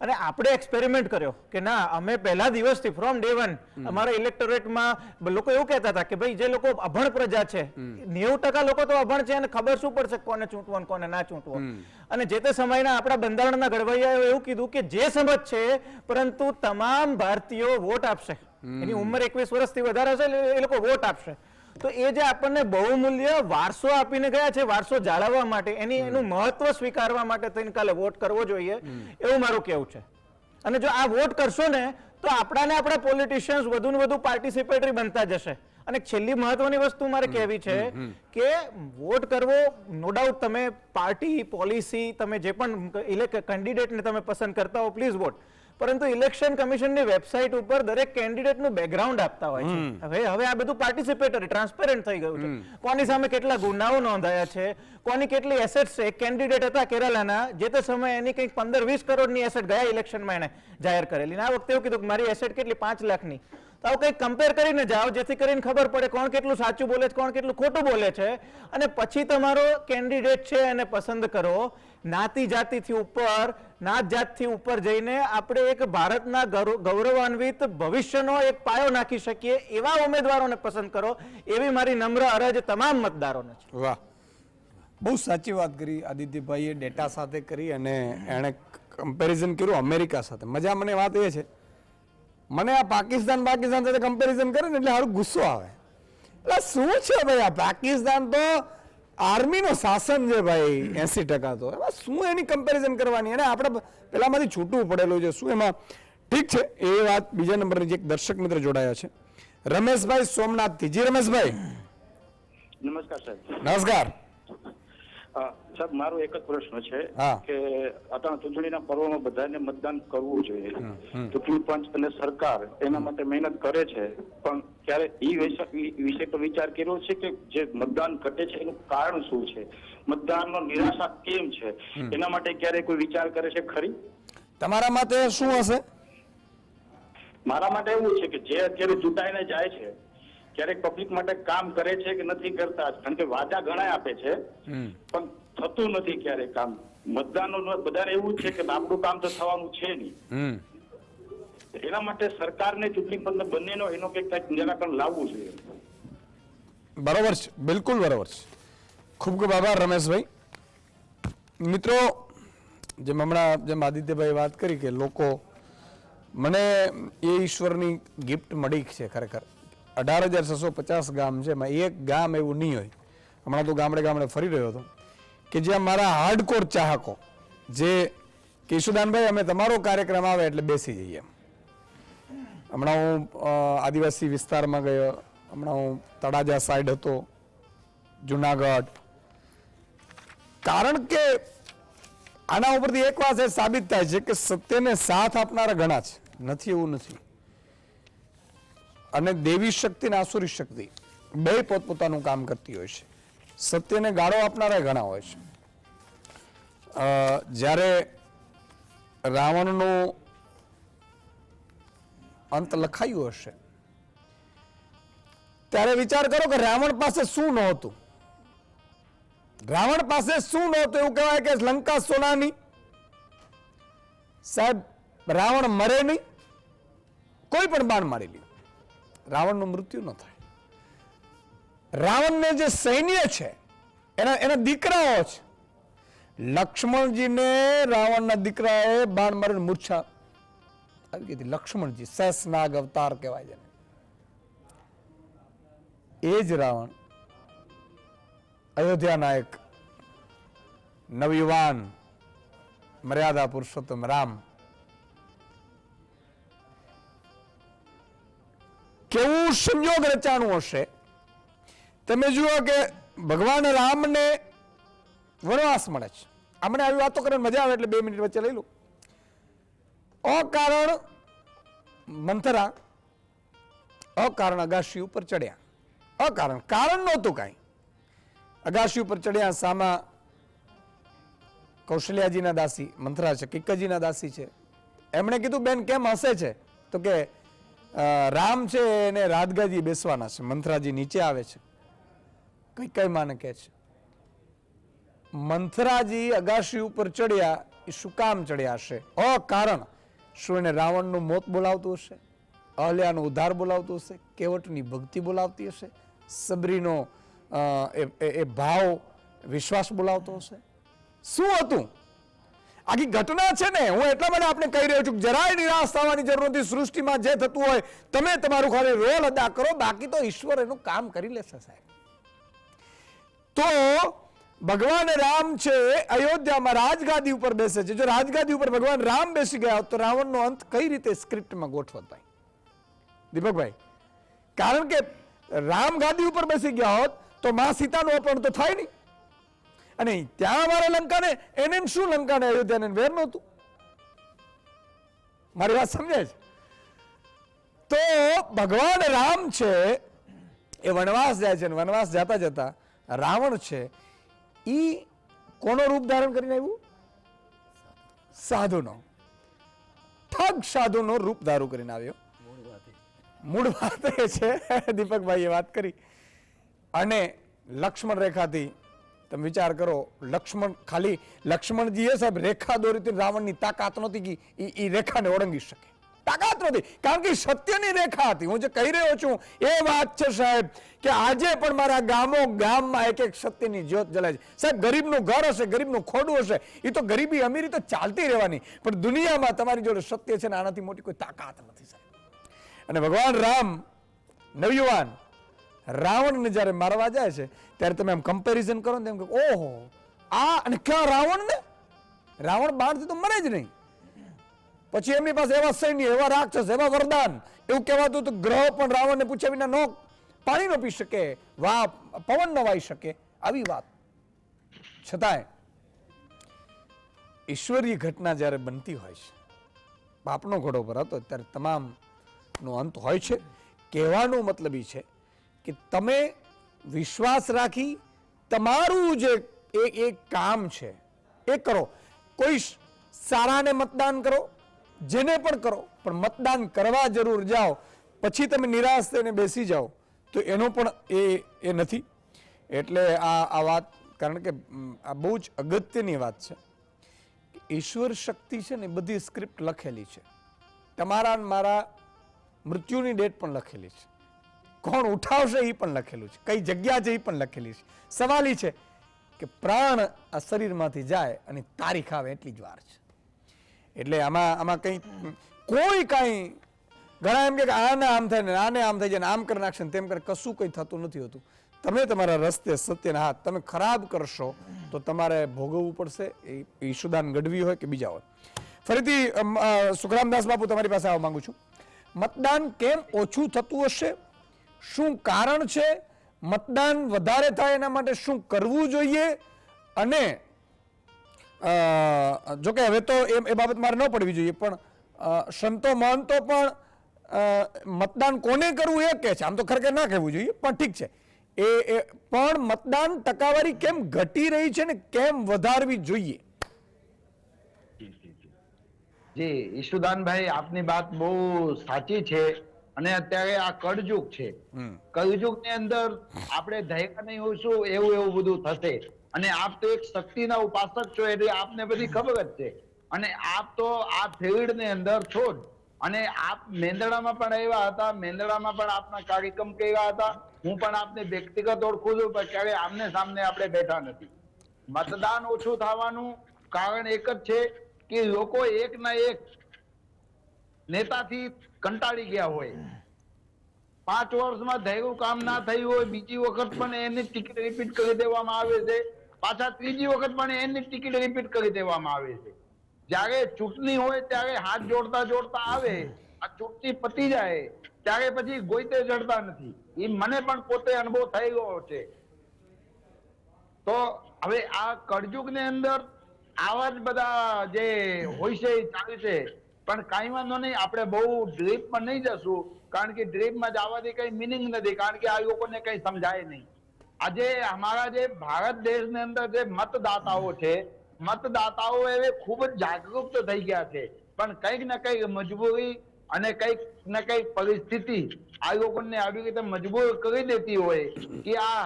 Speaker 7: અને આપણે એક્સપેરિમેન્ટ કર્યો કે ના, અમે પહેલા દિવસથી ફ્રોમ ડે વન અમારા ઇલેક્ટોરેટમાં લોકો એવું કહેતા હતા કે ભાઈ જે લોકો અભણ પ્રજા છે, 90% લોકો તો અભણ છે અને ખબર શું પડશે કોને ચૂંટવો અને કોને ના ચૂંટવો. અને જે તે સમયના આપણા બંધારણના ઘડવૈયાએ એવું કીધું કે જે સમજ છે પરંતુ તમામ ભારતીયો વોટ આપશે, એની ઉંમર 21 વર્ષથી વધારે હશે એ લોકો વોટ આપશે. તો એ જે આપણને બહુમૂલ્ય વારસો આપીને ગયા છે, વારસો જાળવવા માટે, એનું મહત્વ સ્વીકારવા માટે થઈને કાલે વોટ કરવો જોઈએ, એવું મારું કહેવું છે. અને જો આ વોટ કરશો ને તો આપણા પોલિટિશિયન્સ વધુ ને વધુ પાર્ટિસિપેટરી બનતા જશે. અને છેલ્લી મહત્વની વસ્તુ મારે કહેવી છે કે વોટ કરવો, નો ડાઉટ તમે પાર્ટી પોલિસી, તમે જે પણ કેન્ડિડેટને તમે પસંદ કરતા હો, પ્લીઝ વોટ. પરંતુ ઇલેક્શન કમિશનની વેબસાઇટ ઉપર દરેક કેન્ડિડેટનું બેકગ્રાઉન્ડ આપતા હોય છે. હવે આ બધું પાર્ટિસિપેટરી, ટ્રાન્સપેરન્ટ થઈ ગયું છે. કોની સામે કેટલા ગુનાઓ નોંધાયા છે, કોની કેટલી એસેટ્સ છે. એક કેન્ડિડેટ હતા કેરાલાના, જે તે સમયે એની કંઈક 15-20 કરોડની એસેટ ગયા ઇલેક્શનમાં એને જાહેર કરેલી. આ વખતે એવું કીધું કે મારી એસેટ કેટલી, 5 લાખની. તો આવું કંઈક કમ્પેર કરીને જાઓ, જેથી કરીને ખબર પડે કોણ કેટલું સાચું બોલે છે, કોણ કેટલું ખોટું બોલે છે, અને પછી તમારો કેન્ડિડેટ છે એને પસંદ કરો. નાતી જાતિથી ઉપર, નાત જાતથી ઉપર જઈને આપણે એક ભારતના ગૌરવાન્વિત ભવિષ્યનો એક પાયો નાખી શકીએ એવા ઉમેદવારોને પસંદ કરો, એવી મારી નમ્ર અરજ તમામ મતદારોને છે.
Speaker 1: વાહ, બહુ સાચી વાત કરી આદિત્યભાઈએ, ડેટા સાથે કરી અને એણે કમ્પેરિઝન કર્યું અમેરિકા સાથે. મજા મને વાત એ છે, મને આ પાકિસ્તાન સાથે કમ્પેરિઝન કરે ને એટલે સારું ગુસ્સો આવે. એટલે શું છે ભાઈ, આ પાકિસ્તાન તો આર્મીનો શાસન છે ભાઈ, 80%. તો એમાં શું એની કમ્પેરિઝન કરવાની, અને આપણે પેલામાંથી છૂટવું પડેલું છે શું એમાં. ઠીક છે, એ વાત. બીજા નંબરની જે એક દર્શક મિત્ર જોડાયા છે, રમેશભાઈ સોમનાથથી. જી રમેશભાઈ.
Speaker 8: નમસ્કાર સાહેબ.
Speaker 1: નમસ્કાર
Speaker 8: સાહેબ, મારો એક જ પ્રશ્ન છે
Speaker 1: હા.
Speaker 8: કે અત્યારે ચૂંટણીના પર્વમાં બધાને મતદાન કરવું જોઈએ. ચૂંટણી પંચ અને સરકાર એના માટે મહેનત કરે છે, પણ ક્યારે એ વિશે તો વિચાર કર્યો છે કે જે મતદાન ઘટે છે એનું કારણ શું છે, મતદાનનો નિરાશા કેમ છે, એના માટે ક્યારે કોઈ વિચાર કરે છે ખરી?
Speaker 1: તમારા માટે શું હશે?
Speaker 8: મારા માટે એવું છે કે જે અત્યારે ચૂંટાઈને જાય છે, ક્યારેક પબ્લિક માટે કામ કરે છે કે નથી કરતા, કારણ કે વાદા ઘણા આપે છે પણ થતું નથી ક્યારેક કામ. મતદાનનું બધાને એવું છે કે આપણું કામ તો થવાનું છે નહીં. એના માટે સરકારને ચૂંટણી પંચ બંનેનો એનો કંઈક નિરાકરણ લાવવું જોઈએ.
Speaker 1: બરોબર છે, બિલકુલ બરોબર છે. ખૂબ ખૂબ આભાર રમેશભાઈ. મિત્રો, જેમ આદિત્યભાઈ વાત કરી કે લોકો, મને એ ઈશ્વરની ગિફ્ટ મળી છે ખરેખર. 18,650 ગામ છે, એમાં એક ગામ એવું નહીં હોય. હમણાં તો ગામડે ફરી રહ્યો હતો કે જ્યાં મારા હાર્ડકોર ચાહકો, જે કેશુદાનભાઈ અમે તમારો કાર્યક્રમ આવે એટલે બેસી જઈએ. હમણાં હું આદિવાસી વિસ્તારમાં ગયો, હમણાં હું તળાજા સાઈડ હતો, જુનાગઢ. કારણ કે આના ઉપરથી એક વાત સાબિત થાય છે કે સત્યને સાથ આપનારા ઘણા છે, નથી એવું નથી. અને દેવી શક્તિ અને આસુરી શક્તિ બે પોતપોતાનું કામ કરતી હોય છે. સત્યને ગાળો આપનારા ઘણા હોય છે. જ્યારે રાવણનું અંત લખાયું હશે ત્યારે વિચાર કરો કે રાવણ પાસે શું નહોતું. રાવણ પાસે શું નહોતું એવું કહેવાય કે લંકા સોનાની? સાહેબ, રાવણ મરે નહીં, કોઈ પણ બાણ મારી લ્યો, રાવણનું મૃત્યુ ન થાય. રાવણને જે સૈન્ય છે એના દીકરાઓ છે. લક્ષ્મણજીને રાવણના દીકરાએ બાણ મારીને મૂર્છા આવી ગઈ હતી. લક્ષ્મણજી શેષનાગ અવતાર કહેવાય છે. એ જ રાવણ અયોધ્યાના એક નવયુવાન મર્યાદા પુરુષોત્તમ રામ કેવું સંયોગ રચાણું હશે. તમે જુઓ કે ભગવાન રામને વનવાસ મળે છે. અમને આવી વાતો કરવાની મજા આવે એટલે 2 મિનિટ વચ્ચે લઈ લો. અકારણ મંથરા અકારણ અગાશી ઉપર ચડ્યા. અકારણ, કારણ નહોતું કાંઈ. અગાશી ઉપર ચડ્યા. સામા કૌશલ્યાજીના દાસી મંથરા છે, કિક્કજીના દાસી છે. એમણે કીધું, બેન કેમ હસે છે? તો કે રામ છે એને રાધગાજી બેસવાના છે. મંથરાજી નીચે આવે છે. કઈ માને કહે છે, મંથરાજી અગાશી ઉપર ચડ્યા એ શું કામ ચડ્યા હશે? અકારણ. શું એને રાવણનું મોત બોલાવતું હશે? અહલ્યાનો ઉદ્ધાર બોલાવતું હશે? કેવટની ભક્તિ બોલાવતી હશે? સબરીનો એ ભાવ વિશ્વાસ બોલાવતો હશે? શું હતું? આખી ઘટના છે ને. હું એટલા માટે આપણે કહી રહ્યો છું, જરાય નિરાશ થવાની જરૂર નથી. સૃષ્ટિમાં જે થતું હોય તમે તમારું ખાલી રોલ અદા કરો, બાકી તો ઈશ્વર એનું કામ કરી લેશે સાહેબ. તો ભગવાન રામ છે અયોધ્યામાં રાજગાદી ઉપર બેસે છે. જો રાજગાદી ઉપર ભગવાન રામ બેસી ગયા હોત તો રાવણનો અંત કઈ રીતે સ્ક્રિપ્ટમાં ગોઠવત ભાઈ દીપકભાઈ? કારણ કે રામ ગાદી ઉપર બેસી ગયા હોત તો માં સીતાનું અપહરણ તો થાય નહીં. અને ત્યાં અમારે લંકાને એને શું, લંકાને અયોધ્યાને વેર નહોતું. મારી વાત સમજાય છે? તો ભગવાન રામ છે એ વનવાસ જાય છે. વનવાસ જતા જતા રાવણ છે ઈ કોનો રૂપ ધારણ કરીને આવ્યું? સાધુનો. ઠગ સાધુનો રૂપ ધારણ કરીને આવ્યો. મૂળ વાત એ છે દીપકભાઈએ વાત કરી. અને લક્ષ્મણ રેખાથી તમે વિચાર કરો, લક્ષ્મણજીએ સાહેબ રેખા દોરી રાવણની તાકાત નહોતી કે એ રેખાને ઓળંગી શકે. તાકાત નહોતી, કારણ કે સત્યની રેખા હતી. હું જે કહી રહ્યો છું એ વાત છે સાહેબ કે આજે પણ મારા ગામમાં એક સત્યની જ્યોત જલાય છે સાહેબ. ગરીબનું ઘર હશે, ગરીબનું ખોડું હશે, એ તો ગરીબી અમીરી તો ચાલતી રહેવાની, પણ દુનિયામાં તમારી જોડે સત્ય છે ને આનાથી મોટી કોઈ તાકાત નથી સાહેબ. અને ભગવાન રામ નવયુવાન રાવણને જયારે મારવા જાય છે ત્યારે તમે આમ કમ્પેરિઝન કરો ને, એમ કે ઓહો આ, અને ક્યાં રાવણ ને? રાવણ બાણથી તો મરે જ નહીં. પછી એમની પાસે એવા સૈન્ય, એવા રાક્ષસ, એવા વરદાન, એવું કહેવાતું હતું ગ્રહ પણ રાવણને પૂછ્યા વિના નો પાણી ન પી શકે, પવન ન વાઈ શકે, આવી વાત. છતાંય ઈશ્વરીય ઘટના જ્યારે બનતી હોય છે, બાપનો ઘોડો પર હતો ત્યારે તમામ નો અંત હોય છે. કહેવાનો મતલબ એ છે કે તમે વિશ્વાસ રાખી તમારું જે એક કામ છે એ કરો. કોઈ સારાને મતદાન કરો, જેને પણ કરો, પણ મતદાન કરવા જરૂર જાઓ. પછી તમે નિરાશ થઈને બેસી જાઓ તો એનો પણ એ નથી. એટલે આ વાત, કારણ કે આ બહુ જ અગત્યની વાત છે. ઈશ્વર શક્તિ છે ને બધી સ્ક્રિપ્ટ લખેલી છે. તમારા મારા મૃત્યુની ડેટ પણ લખેલી છે. કોણ ઉઠાવશે એ પણ લખેલું છે. કઈ જગ્યા છે એ પણ લખેલી છે. સવાલ એ છે કે પ્રાણ આ શરીરમાંથી જાય અને તારીખ આવે એટલી જ વાર છે. એટલે આમાં કઈ કોઈ કાંઈ ઘણા એમ કે આને આમ થાય ને આને આમ થઈ જાય ને આમ કરી નાખશે ને તેમ કરે, કશું કંઈ થતું નથી હોતું. તમે તમારા રસ્તે સત્યના હાથ તમે ખરાબ કરશો તો તમારે ભોગવવું પડશે. એ ઈશુદાન ગઢવી હોય કે બીજા હોય. ફરીથી સુખરામદાસ બાપુ તમારી પાસે આવવા માંગુ છું. મતદાન કેમ ઓછું થતું હશે? શું કારણ છે? મતદાન વધારે થાય એના માટે શું કરવું જોઈએ? અને જોકે હવે તો એ બાબત મારે ન પડવી જોઈએ, પણ સંતો મહંતો પણ મતદાન કોને કરવું એ કહે છે. આમ તો ખરેખર ના કહેવું જોઈએ, પણ ઠીક છે. એ પણ મતદાન ટકાવારી કેમ ઘટી રહી છે ને કેમ વધારવી જોઈએ?
Speaker 2: જી ઈશુદાનભાઈ, આપની વાત બહુ સાચી છે. અને અત્યારે આ કળયુગ છે. કળયુગ ની અંદર આપણે ધૈર્ય નહીં હોઈશું એવું બધું થશે. અને આપ તો એક શક્તિના ઉપાસક છો એટલે આપને બધી ખબર જ છે, અને આપ તો આ ફિલ્ડ ની અંદર છો જ, અને આપ મેંદડામાં પણ આવ્યા હતા, મેંદડામાં પણ આપના કાર્યક્રમ કર્યા હતા. હું પણ આપને વ્યક્તિગત ઓળખું છું, પણ ક્યારે આમને સામને આપણે બેઠા નથી. મતદાન ઓછું થવાનું કારણ એક જ છે કે લોકો એક ના એક નેતાથી કંટાળી ગયા હોય. 5 વર્ષમાં થયેલું કામ ના થયું હોય, બીજી વખત પણ એની ટિકિટ રિપીટ કરી દેવામાં આવે છે, પાછા ત્રીજી વખત પણ એની ટિકિટ રિપીટ કરી દેવામાં આવે છે. જ્યારે ચૂંટણી હોય ત્યારે હાથ જોડતા જોડતા આવે, આ ચૂંટણી પતી જાય ત્યારે પછી ગોઈતે ચડતા નથી. એ મને પણ પોતે અનુભવ થઈ ગયો છે. તો હવે આ કળયુગ ની અંદર આવા જ બધા જે હોય છે એ ચાલે છે, પણ કાંઈ વાંધો નહીં, આપણે બહુ ડ્રીપમાં નહીં જશું, કારણ કે ડ્રીપમાં જવાથી કઈ મિનિંગ નથી, કારણ કે આ લોકોને કઈ સમજાય નહીં. આજે અમારા જે ભારત દેશની અંદર જે મતદાતાઓ છે, મતદાતાઓ હવે ખૂબ જ જાગૃત થઈ ગયા છે, પણ કંઈક ને કંઈક મજબૂરી અને કંઈક ને કંઈક પરિસ્થિતિ આ લોકોને આવી રીતે મજબૂર કરી દેતી હોય કે આ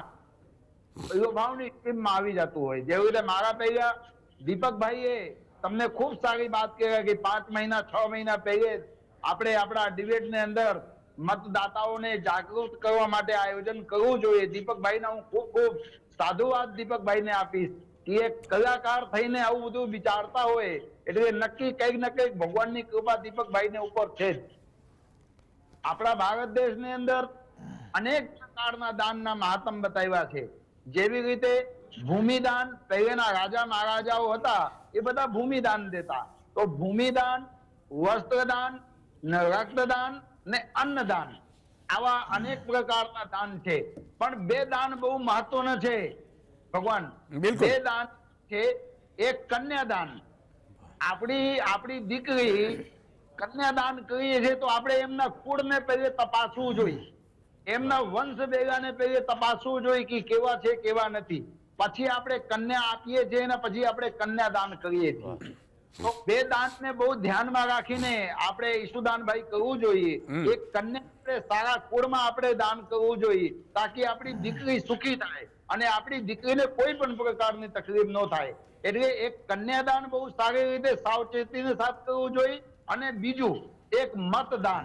Speaker 2: ભાવની ટીમમાં આવી જતું હોય. જેવી રીતે મારા પહેલા દીપકભાઈએ તમને ખૂબ સારી વાત કહે કે 5 મહિના 6 મહિના પહેલે આપણે આપણા ડિબેટ ની અંદર મતદાતાઓને જાગૃત કરવા માટે આયોજન કરવું જોઈએ. દીપકભાઈના હું ખૂબ ખૂબ સાધુવાદ દીપકભાઈને આપીશ કે એક કલાકાર થઈને આવું બધું વિચારતા હોય એટલે નક્કી કંઈક ને કંઈક ભગવાનની કૃપા દીપકભાઈને ઉપર છે જ. આપણા ભારત દેશની અંદર અનેક પ્રકારના દાનના મહાત્મ બતાવ્યા છે. જેવી રીતે ભૂમિદાન, પહેલાના રાજા મહારાજાઓ હતા એ બધા ભૂમિદાન દેતા. તો ભૂમિદાન, વસ્ત્રદાન, રક્તદાન ને અન્નદાન, આવા અનેક પ્રકારના દાન છે. પણ 2 દાન બહુ મહત્વના છે ભગવાન. 2 દાન છે. એક કન્યાદાન. આપણી દીકરી કન્યાદાન કરીએ છીએ તો આપણે એમના કુળને પહેલે તપાસવું જોઈએ, એમના વંશ ભેગાને પહેલે તપાસવું જોઈએ કે કેવા છે કેવા નથી, પછી આપણે કન્યા આપીએ છીએ અને પછી આપણે કન્યાદાન કરીએ છીએ. તો 2 દાનને બહુ ધ્યાનમાં રાખીને આપણે ઈશુદાનભાઈ કરવું જોઈએ. એક કન્યા આપણે સારા કુળમાં આપણે દાન કરવું જોઈએ, તાકી આપણી દીકરી સુખી થાય અને આપણી દીકરીને કોઈ પણ પ્રકારની તકલીફ ન થાય. એટલે એક કન્યાદાન બહુ સારી રીતે સાવચેતીને સાથ કરવું જોઈએ. અને બીજું એક મતદાન,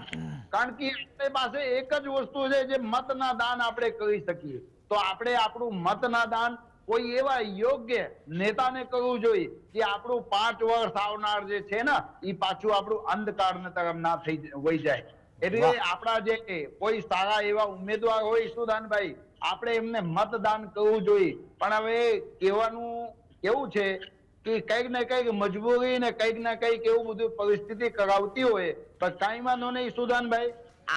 Speaker 2: કારણ કે આપણી પાસે એક જ વસ્તુ છે જે મતના દાન આપણે કરી શકીએ. તો આપણે આપણું મતના દાન કોઈ એવા યોગ્ય નેતાને કરવું જોઈએ કે આપણું 5 વર્ષ આવનાર જે છે ને એ પાછું આપણું અંધકારના તરફ ના થઈ વહી જાય. એટલે આપણા જે કોઈ સારા એવા ઉમેદવાર હોય ઈશુદાનભાઈ, આપણે એમને મતદાન કરવું જોઈએ. પણ હવે કહેવાનું કેવું છે કે કંઈક ને કંઈક મજબૂરી ને કંઈક ને કંઈક એવું બધું પરિસ્થિતિ કરાવતી હોય. પણ કાંઈ વાંધો નહીં ઈશુદાનભાઈ,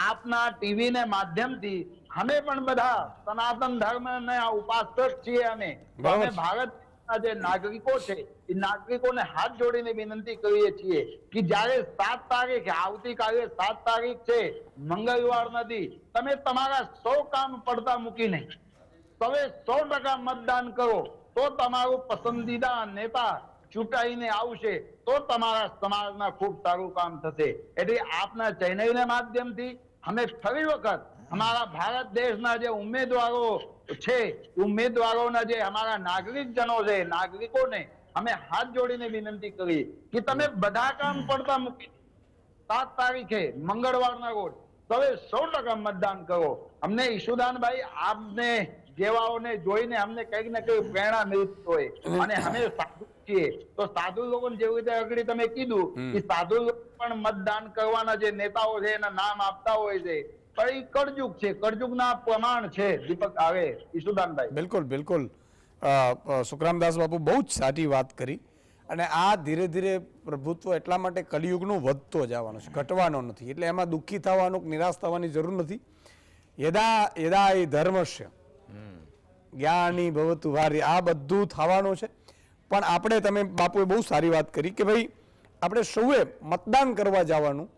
Speaker 2: આપના ટીવી ને માધ્યમથી અમે પણ બધા સનાતન ધર્મ ના ઉપાસક છીએ. અમે ભારતના જે નાગરિકો છે એ નાગરિકોને હાથ જોડીને વિનંતી કરીએ છીએ કે જયારે 7 તારીખ આવતીકાલે 7 તારીખ છે, મંગળવાર નથી, તમે તમારા 100 કામ પડતા મૂકીને તમે 100% મતદાન કરો તો તમારું પસંદીદા નેતા ચૂંટાઈને આવશે, તો તમારા સમાજના ખૂબ સારું કામ થશે. એટલે આપના ચેનલના માધ્યમથી અમે ફરી વખત અમારા ભારત દેશના જે ઉમેદવારો છે, ઉમેદવારોના જે અમારા નાગરિકજનો છે, નાગરિકોને અમે હાથ જોડીને વિનંતી કરીએ કે તમે બધા કામ પડતા મૂકી 7 તારીખે મંગળવારના રોજ તમે 100% મતદાન કરો. અમને ઈશુદાનભાઈ આપને જેવાઓને જોઈને અમને કંઈક ને કંઈક પ્રેરણા મળતી હોય, અને અમે સાધુ છીએ તો સાધુ લોકોને જેવી રીતે આગળ તમે કીધું કે સાધુ લોકો પણ મતદાન કરવાના જે નેતાઓ છે એના નામ આપતા હોય છે. પણ એ કળયુગ છે, કળયુગના પ્રમાણ છે. દીપક આવે ઈશુદાનભાઈ.
Speaker 1: બિલકુલ બિલકુલ સુખરામદાસ બાપુ બહુ જ સાચી વાત કરી. અને આ ધીરે ધીરે પ્રભુત્વ એટલા માટે કલિયુગનું વધતો જવાનો છે, ઘટવાનો નથી. એટલે એમાં દુઃખી થવાનું, નિરાશ થવાની જરૂર નથી. યદા યદા એ ધર્મસ્ય જ્ઞાની ભવતુ વારી, આ બધું થવાનું છે. પણ આપણે, તમે બાપુએ બહુ સારી વાત કરી કે ભાઈ આપણે સૌએ મતદાન કરવા જવાનું,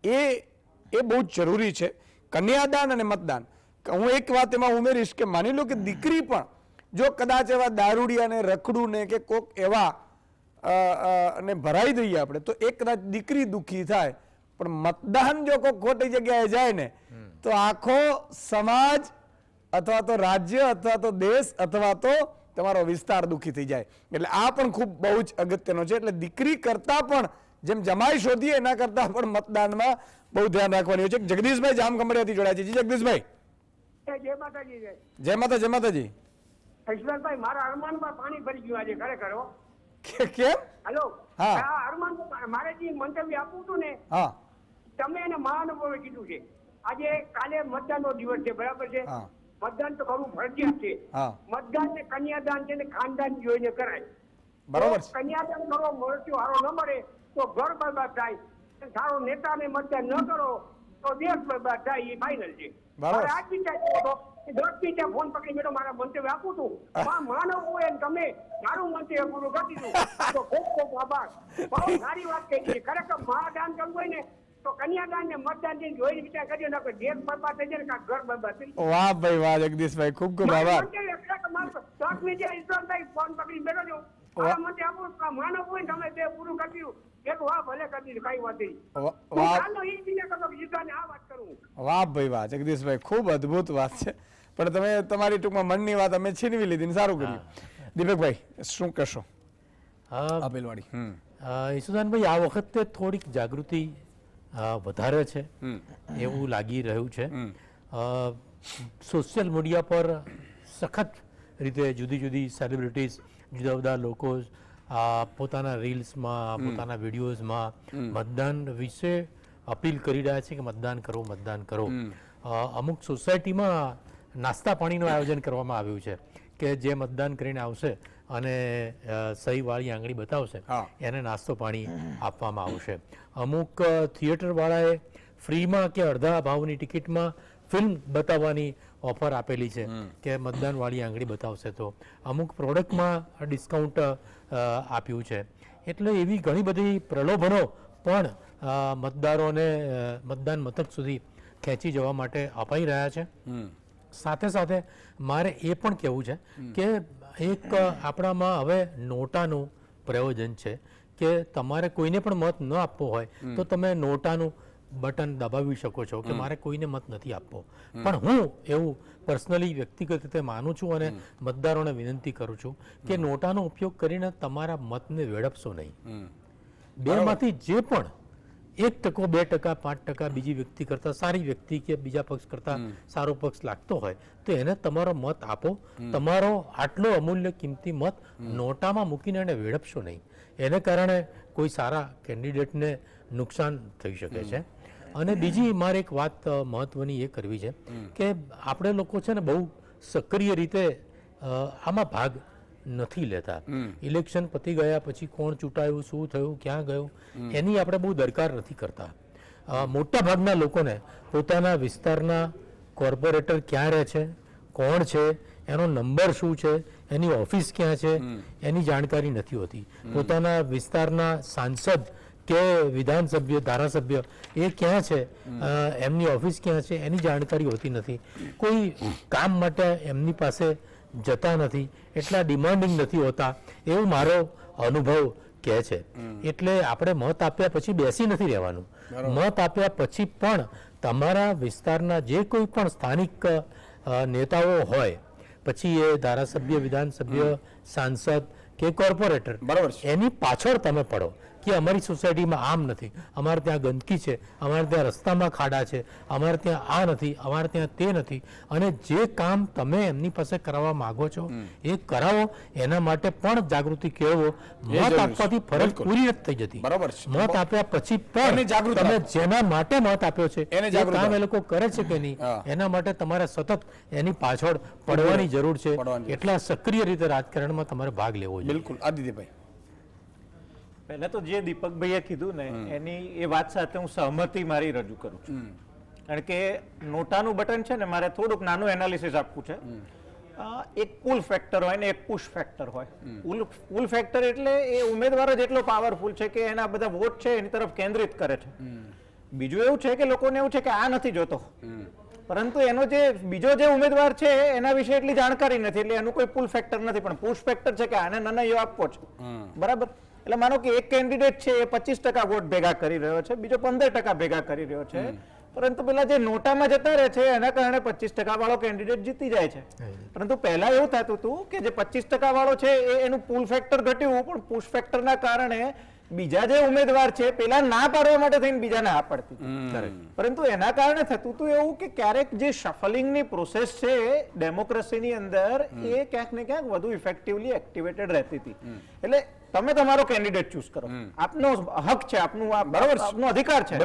Speaker 1: એ બહુ જ જરૂરી છે. કન્યાદાન અને મતદાન, હું એક વાત એમાં ઉમેરીશ કે માની લો કે દીકરી પણ જો કદાચ એવા દારૂડિયા ને રખડું ને કે કોક એવા અને ભરાઈ દઈએ આપણે, તો એક કદાચ દીકરી દુઃખી થાય. પણ મતદાન જો કોઈ ખોટી જગ્યાએ જાય ને તો આખો સમાજ અથવા તો રાજ્ય અથવા તો દેશ અથવા તો તમારો વિસ્તાર દુઃખી થઈ જાય. એટલે આ પણ ખૂબ બહુ જ અગત્યનો છે. એટલે દીકરી કરતા પણ જેમ જમાઈ શોધીએ એના કરતા પણ મતદાનમાં બહુ ધ્યાન રાખવાની હોય છે. જગદીશભાઈ જામખંભાળિયાથી જોડાય છે. જી જગદીશભાઈ.
Speaker 9: જય માતાજી.
Speaker 1: જય માતા, જય માતાજી.
Speaker 9: ઈશ્વરભાઈ, મારા અરમાનમાં પાણી ભરી ગયું આજે ખરેખર.
Speaker 1: કેમ?
Speaker 9: હેલો.
Speaker 1: હા.
Speaker 9: અરમાન, મારે જે મંતવ્ય આપવું હતું ને,
Speaker 1: હા
Speaker 9: તમે એને મહાનુભાવે કીધું છે. આજે કાલે મતદાનનો દિવસ છે, બરાબર છે?
Speaker 1: હા.
Speaker 9: મતદાન તો કરવું ફરજિયાત છે.
Speaker 1: હા.
Speaker 9: મતદાન ને કન્યાદાન છે ને ખાનદાન જોઈને કરાય.
Speaker 1: બરોબર છે.
Speaker 9: કન્યાદાન કરો, મૃત્યુ હારો ન મળે તો ઘર બરબાદ થાય. સારો નેતાને મતદાન ન કરો તો દેશ બરબાદ થાય. એ ફાઇનલ છે.
Speaker 1: બરાબર.
Speaker 9: મારે આજ વિચાર કર્યો હતો કે 10 મિનિટે ફોન પકડી બેઠો મારા મંતવ્ય આપું છું. માનવ હોય ને તમે મારું મંતવ્ય પૂરું કરી દીધું તો ખૂબ ખૂબ આભાર. બહુ સારી વાત કહી છે. ખરેખર મહાદાન કરવું હોય ને તો કન્યાદાન ને મતદાન જોઈને વિચાર કરજો ને દેશ બરબાદ થઈ જાય ને ઘર બરબાદ થઈ જાય.
Speaker 1: વાહ ભાઈ વાહ જગદીશભાઈ, ખૂબ ખૂબ આભાર.
Speaker 9: 10 મિનિટે ઈશ્વરભાઈ ફોન પકડી બેઠો છો. મારા મંતવ્ય આપું માનવ હોય ને તમે તે પૂરું કરી દીધું. એક વાહ ભલે કરી દીધું, કઈ વાત નહીં.
Speaker 1: વાહ
Speaker 9: કાલનો ઈ જ વિચાર કરતો કે સીધાને આ વાત કરું.
Speaker 1: વાહ ભાઈ વાહ જગદીશભાઈ, ખૂબ અદ્ભુત વાત છે. પણ તમે તમારી ટૂંકમાં મનની વાત અમે છીનવી લીધી ને સારું કર્યું. દીપકભાઈ શું કહેશો? આપેલવાડી.
Speaker 4: ઈશુદાનભાઈ, આ વખતે થોડીક જાગૃતિ વધારે છે એવું લાગી રહ્યું છે. સોશિયલ મીડિયા પર સખત રીતે જુદી જુદી સેલિબ્રિટીઝ, જુદા જુદા લોકો પોતાના રીલ્સમાં, પોતાના વિડીયોઝમાં મતદાન વિશે અપીલ કરી રહ્યા છે કે મતદાન કરો, મતદાન કરો. અમુક સોસાયટીમાં નાસ્તા પાણીનું આયોજન કરવામાં આવ્યું છે કે જે મતદાન કરીને આવશે અને સહીવાળી આંગળી બતાવશે એને નાસ્તો પાણી આપવામાં આવશે. અમુક થિયેટરવાળાએ ફ્રીમાં કે અડધા ભાવની ટિકિટમાં ફિલ્મ બતાવવાની ઓફર આપેલી છે કે મતદાનવાળી આંગળી બતાવશે તો. અમુક પ્રોડક્ટમાં ડિસ્કાઉન્ટ આપ્યું છે. એટલે એવી ઘણી બધી પ્રલોભનો પણ મતદારોને મતદાન મથક સુધી ખેંચી જવા માટે અપાઈ રહ્યા છે. સાથે સાથે મારે એ પણ કહેવું છે કે એક આપણામાં હવે નોટાનું પ્રયોજન છે કે તમારે કોઈને પણ મત ન આપવો હોય તો તમે નોટાનું બટન દબાવી શકો છો કે મારે કોઈને મત નથી આપવો. પણ હું એવું પર્સનલી વ્યક્તિગત રીતે માનું છું અને મતદારોને વિનંતી કરું છું કે નોટાનો ઉપયોગ કરીને તમારા મતને વેડપશો નહીં. બેમાંથી જે પણ 1%, 2%, 5% બીજી વ્યક્તિ કરતા સારી વ્યક્તિ કે બીજા પક્ષ કરતા સારો પક્ષ લાગતો હોય તો એને તમારો મત આપો. તમારો આટલો અમૂલ્ય કિંમતી મત નોટામાં મૂકીને એને વેડપશો નહીં. એને કારણે કોઈ સારા કેન્ડિડેટને નુકસાન થઈ શકે છે. અને બીજી મારે એક વાત મહત્વની એ કરવી છે કે આપણે લોકો છે ને બહુ સક્રિય રીતે આમાં ભાગ નથી લેતા. ઇલેક્શન પતી ગયા પછી કોણ ચૂંટાયું, શું થયું, ક્યાં ગયું એની આપણે બહુ દરકાર નથી કરતા. મોટા ભાગના લોકોને પોતાના વિસ્તારના કોર્પોરેટર ક્યાં રહે છે, કોણ છે, એનો નંબર શું છે, એની ઓફિસ ક્યાં છે એની જાણકારી નથી હોતી. પોતાના વિસ્તારના સાંસદ કે વિધાનસભ્ય, ધારાસભ્ય એ ક્યાં છે, એમની ઓફિસ ક્યાં છે એની જાણકારી હોતી નથી. કોઈ કામ માટે એમની પાસે જતા નથી, એટલા ડિમાન્ડિંગ નથી હોતા એવું મારો અનુભવ કહે છે. એટલે આપણે મત આપ્યા પછી બેસી નથી રહેવાનું. મત આપ્યા પછી પણ તમારા વિસ્તારના જે કોઈ પણ સ્થાનિક નેતાઓ હોય, પછી એ ધારાસભ્ય, વિધાનસભ્ય, સાંસદ કે કોર્પોરેટર, બરાબર, એની પાછળ તમે પડો કે અમારી સોસાયટીમાં આમ નથી, અમારે ત્યાં ગંદકી છે, અમારે ત્યાં રસ્તામાં ખાડા છે, અમારે ત્યાં આ નથી, અમારે ત્યાં તે નથી. અને જે કામ તમે એમની પાસે કરાવવા માંગો છો એ કરાવો. એના માટે પણ જાગૃતિ કેળવો. મત આપવાથી ફરજ પૂરી નથી થઈ જતી.
Speaker 1: બરાબર.
Speaker 4: મત આપ્યા પછી પણ તમે જેના માટે મત આપ્યો છે એ કામ એ લોકો કરે છે કે નહીં એના માટે તમારે સતત એની પાછળ પડવાની જરૂર છે. એટલા સક્રિય રીતે રાજકારણમાં તમારે ભાગ લેવો જોઈએ.
Speaker 1: બિલકુલ. આદિત્યભાઈ,
Speaker 7: પહેલા તો જે દીપકભાઈએ કીધું ને એની એ વાત સાથે હું સહમતિ મારી રજૂ કરું છું. કારણ કે નોટાનું બટન છે ને મારે થોડુંક નાનું એનાલિસિસ આપવું છે. એક પુલ ફેક્ટર હોય ને એક પુશ ફેક્ટર હોય. પુલ ફેક્ટર એટલે એ ઉમેદવાર જ એટલો પાવરફુલ છે કે એના બધા વોટ છે એની તરફ કેન્દ્રિત કરે છે. બીજું એવું છે કે લોકોને એવું છે કે આ નથી જોતો, પરંતુ એનો જે બીજો જે ઉમેદવાર છે એના વિશે એટલી જાણકારી નથી, એટલે એનું કોઈ પુલ ફેક્ટર નથી. પણ પુશ ફેક્ટર છે કે આને નનૈયો આપવો છે, બરાબર. એટલે માનો કે એક કેન્ડિડેટ છે એ 25% વોટ ભેગા કરી રહ્યો છે, બીજો 15% ભેગા કરી રહ્યો છે, પરંતુ પેલા જે નોટામાં જતા રહે છે એના કારણે 25% વાળો કેન્ડિડેટ જીતી જાય છે. પરંતુ પહેલા એવું થતું હતું કે જે 25% વાળો છે એનું પુલ ફેક્ટર ઘટ્યું, પણ પુશ ફેક્ટરના કારણે બીજા જે ઉમેદવાર છે પેલા ના પાડવા માટે થઈને બીજાને હા પડતી. પરંતુ એના કારણે થતું હતું એવું કે ક્યારેક જે શફલિંગની પ્રોસેસ છે ડેમોક્રેસીની અંદર એ ક્યાંક ને ક્યાંક વધુ ઇફેક્ટિવલી એક્ટિવેટેડ રહેતી હતી. એટલે તમે તમારો કેન્ડિડેટ ચૂઝ કરો, આપનો હક છે, આપનો અધિકાર છે,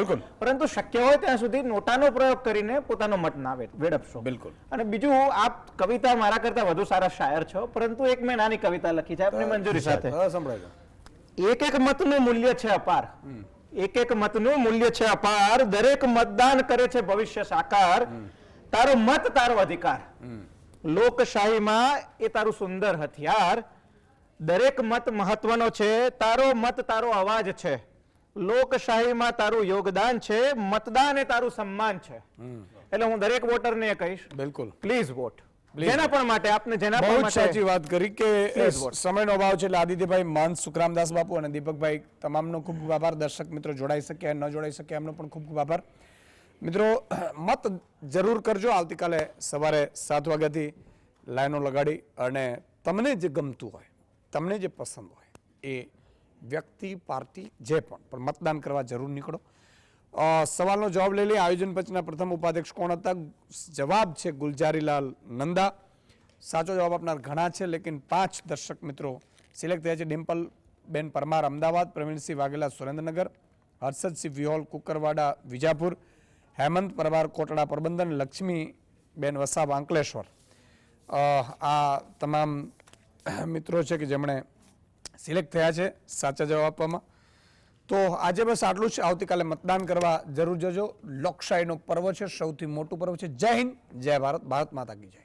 Speaker 7: પરંતુ શક્ય હોય ત્યાં સુધી નોટાનો પ્રયોગ કરીને પોતાનો મત ના વેડપશો. અને બીજું, આપ કવિતા મારા કરતા વધુ સારા શાયર છો, પરંતુ એક મેં નાની કવિતા લખી છે આપની મંજૂરી સાથે. એક એક મતનું મૂલ્ય છે અપાર, એક એક મતનું મૂલ્ય છે અપાર, દરેક મતદાન કરે છે ભવિષ્ય સાકાર, તારો મત તારો અધિકાર, લોકશાહીમાં એ તારું સુંદર હથિયાર, દરેક મત મહત્વનો છે, તારો મત તારો અવાજ છે, લોકશાહીમાં તારું યોગદાન છે, મતદાન એ તારું સન્માન છે. એટલે હું દરેક વોટરને એ કહીશ, બિલકુલ પ્લીઝ વોટ. જેના પણ માટે આપને જેના પણ માટે
Speaker 1: સાચી વાત કરી કે સમયનો અભાવ છે એટલે આદિત્યભાઈ, મહંત સુખરામદાસ બાપુ અને દીપકભાઈ તમામનો ખૂબ ખૂબ આભાર. દર્શક મિત્રો જોડાઈ શક્યા ન જોડાઈ શક્યા એમનો પણ ખૂબ ખૂબ આભાર. મિત્રો મત જરૂર કરજો. આવતીકાલે સવારે 7 વાગ્યાથી લાઈનો લગાડી અને તમને જે ગમતું હોય, તમને જે પસંદ હોય એ વ્યક્તિ, પાર્ટી જે પણ મતદાન કરવા જરૂર નીકળો. સવાલનો જવાબ લઈ લઈએ. આયોજન પંચના પ્રથમ ઉપાધ્યક્ષ કોણ હતા? જવાબ છે ગુલજારીલાલ નંદા. સાચો જવાબ આપનાર ઘણા છે, લેકિન 5 દર્શક મિત્રો સિલેક્ટ થયા છે. ડિમ્પલ બેન પરમાર અમદાવાદ, પ્રવીણસિંહ વાઘેલા સુરેન્દ્રનગર, હર્ષદસિંહ વિહોલ કુકરવાડા વિજાપુર, હેમંત પરમાર કોટડા પોરબંદર, લક્ષ્મી બેન વસાવા અંકલેશ્વર. આ તમામ મિત્રો છે કે જેમણે સિલેક્ટ થયા છે સાચા જવાબ આપવામાં. તો આજે બસ આટલું જ. આવતીકાલે મતદાન કરવા જરૂર જજો. લોકશાહીનો પર્વ છે, સૌથી મોટું પર્વ છે. જય હિન્દ, જય ભારત, ભારત માતા કી જય.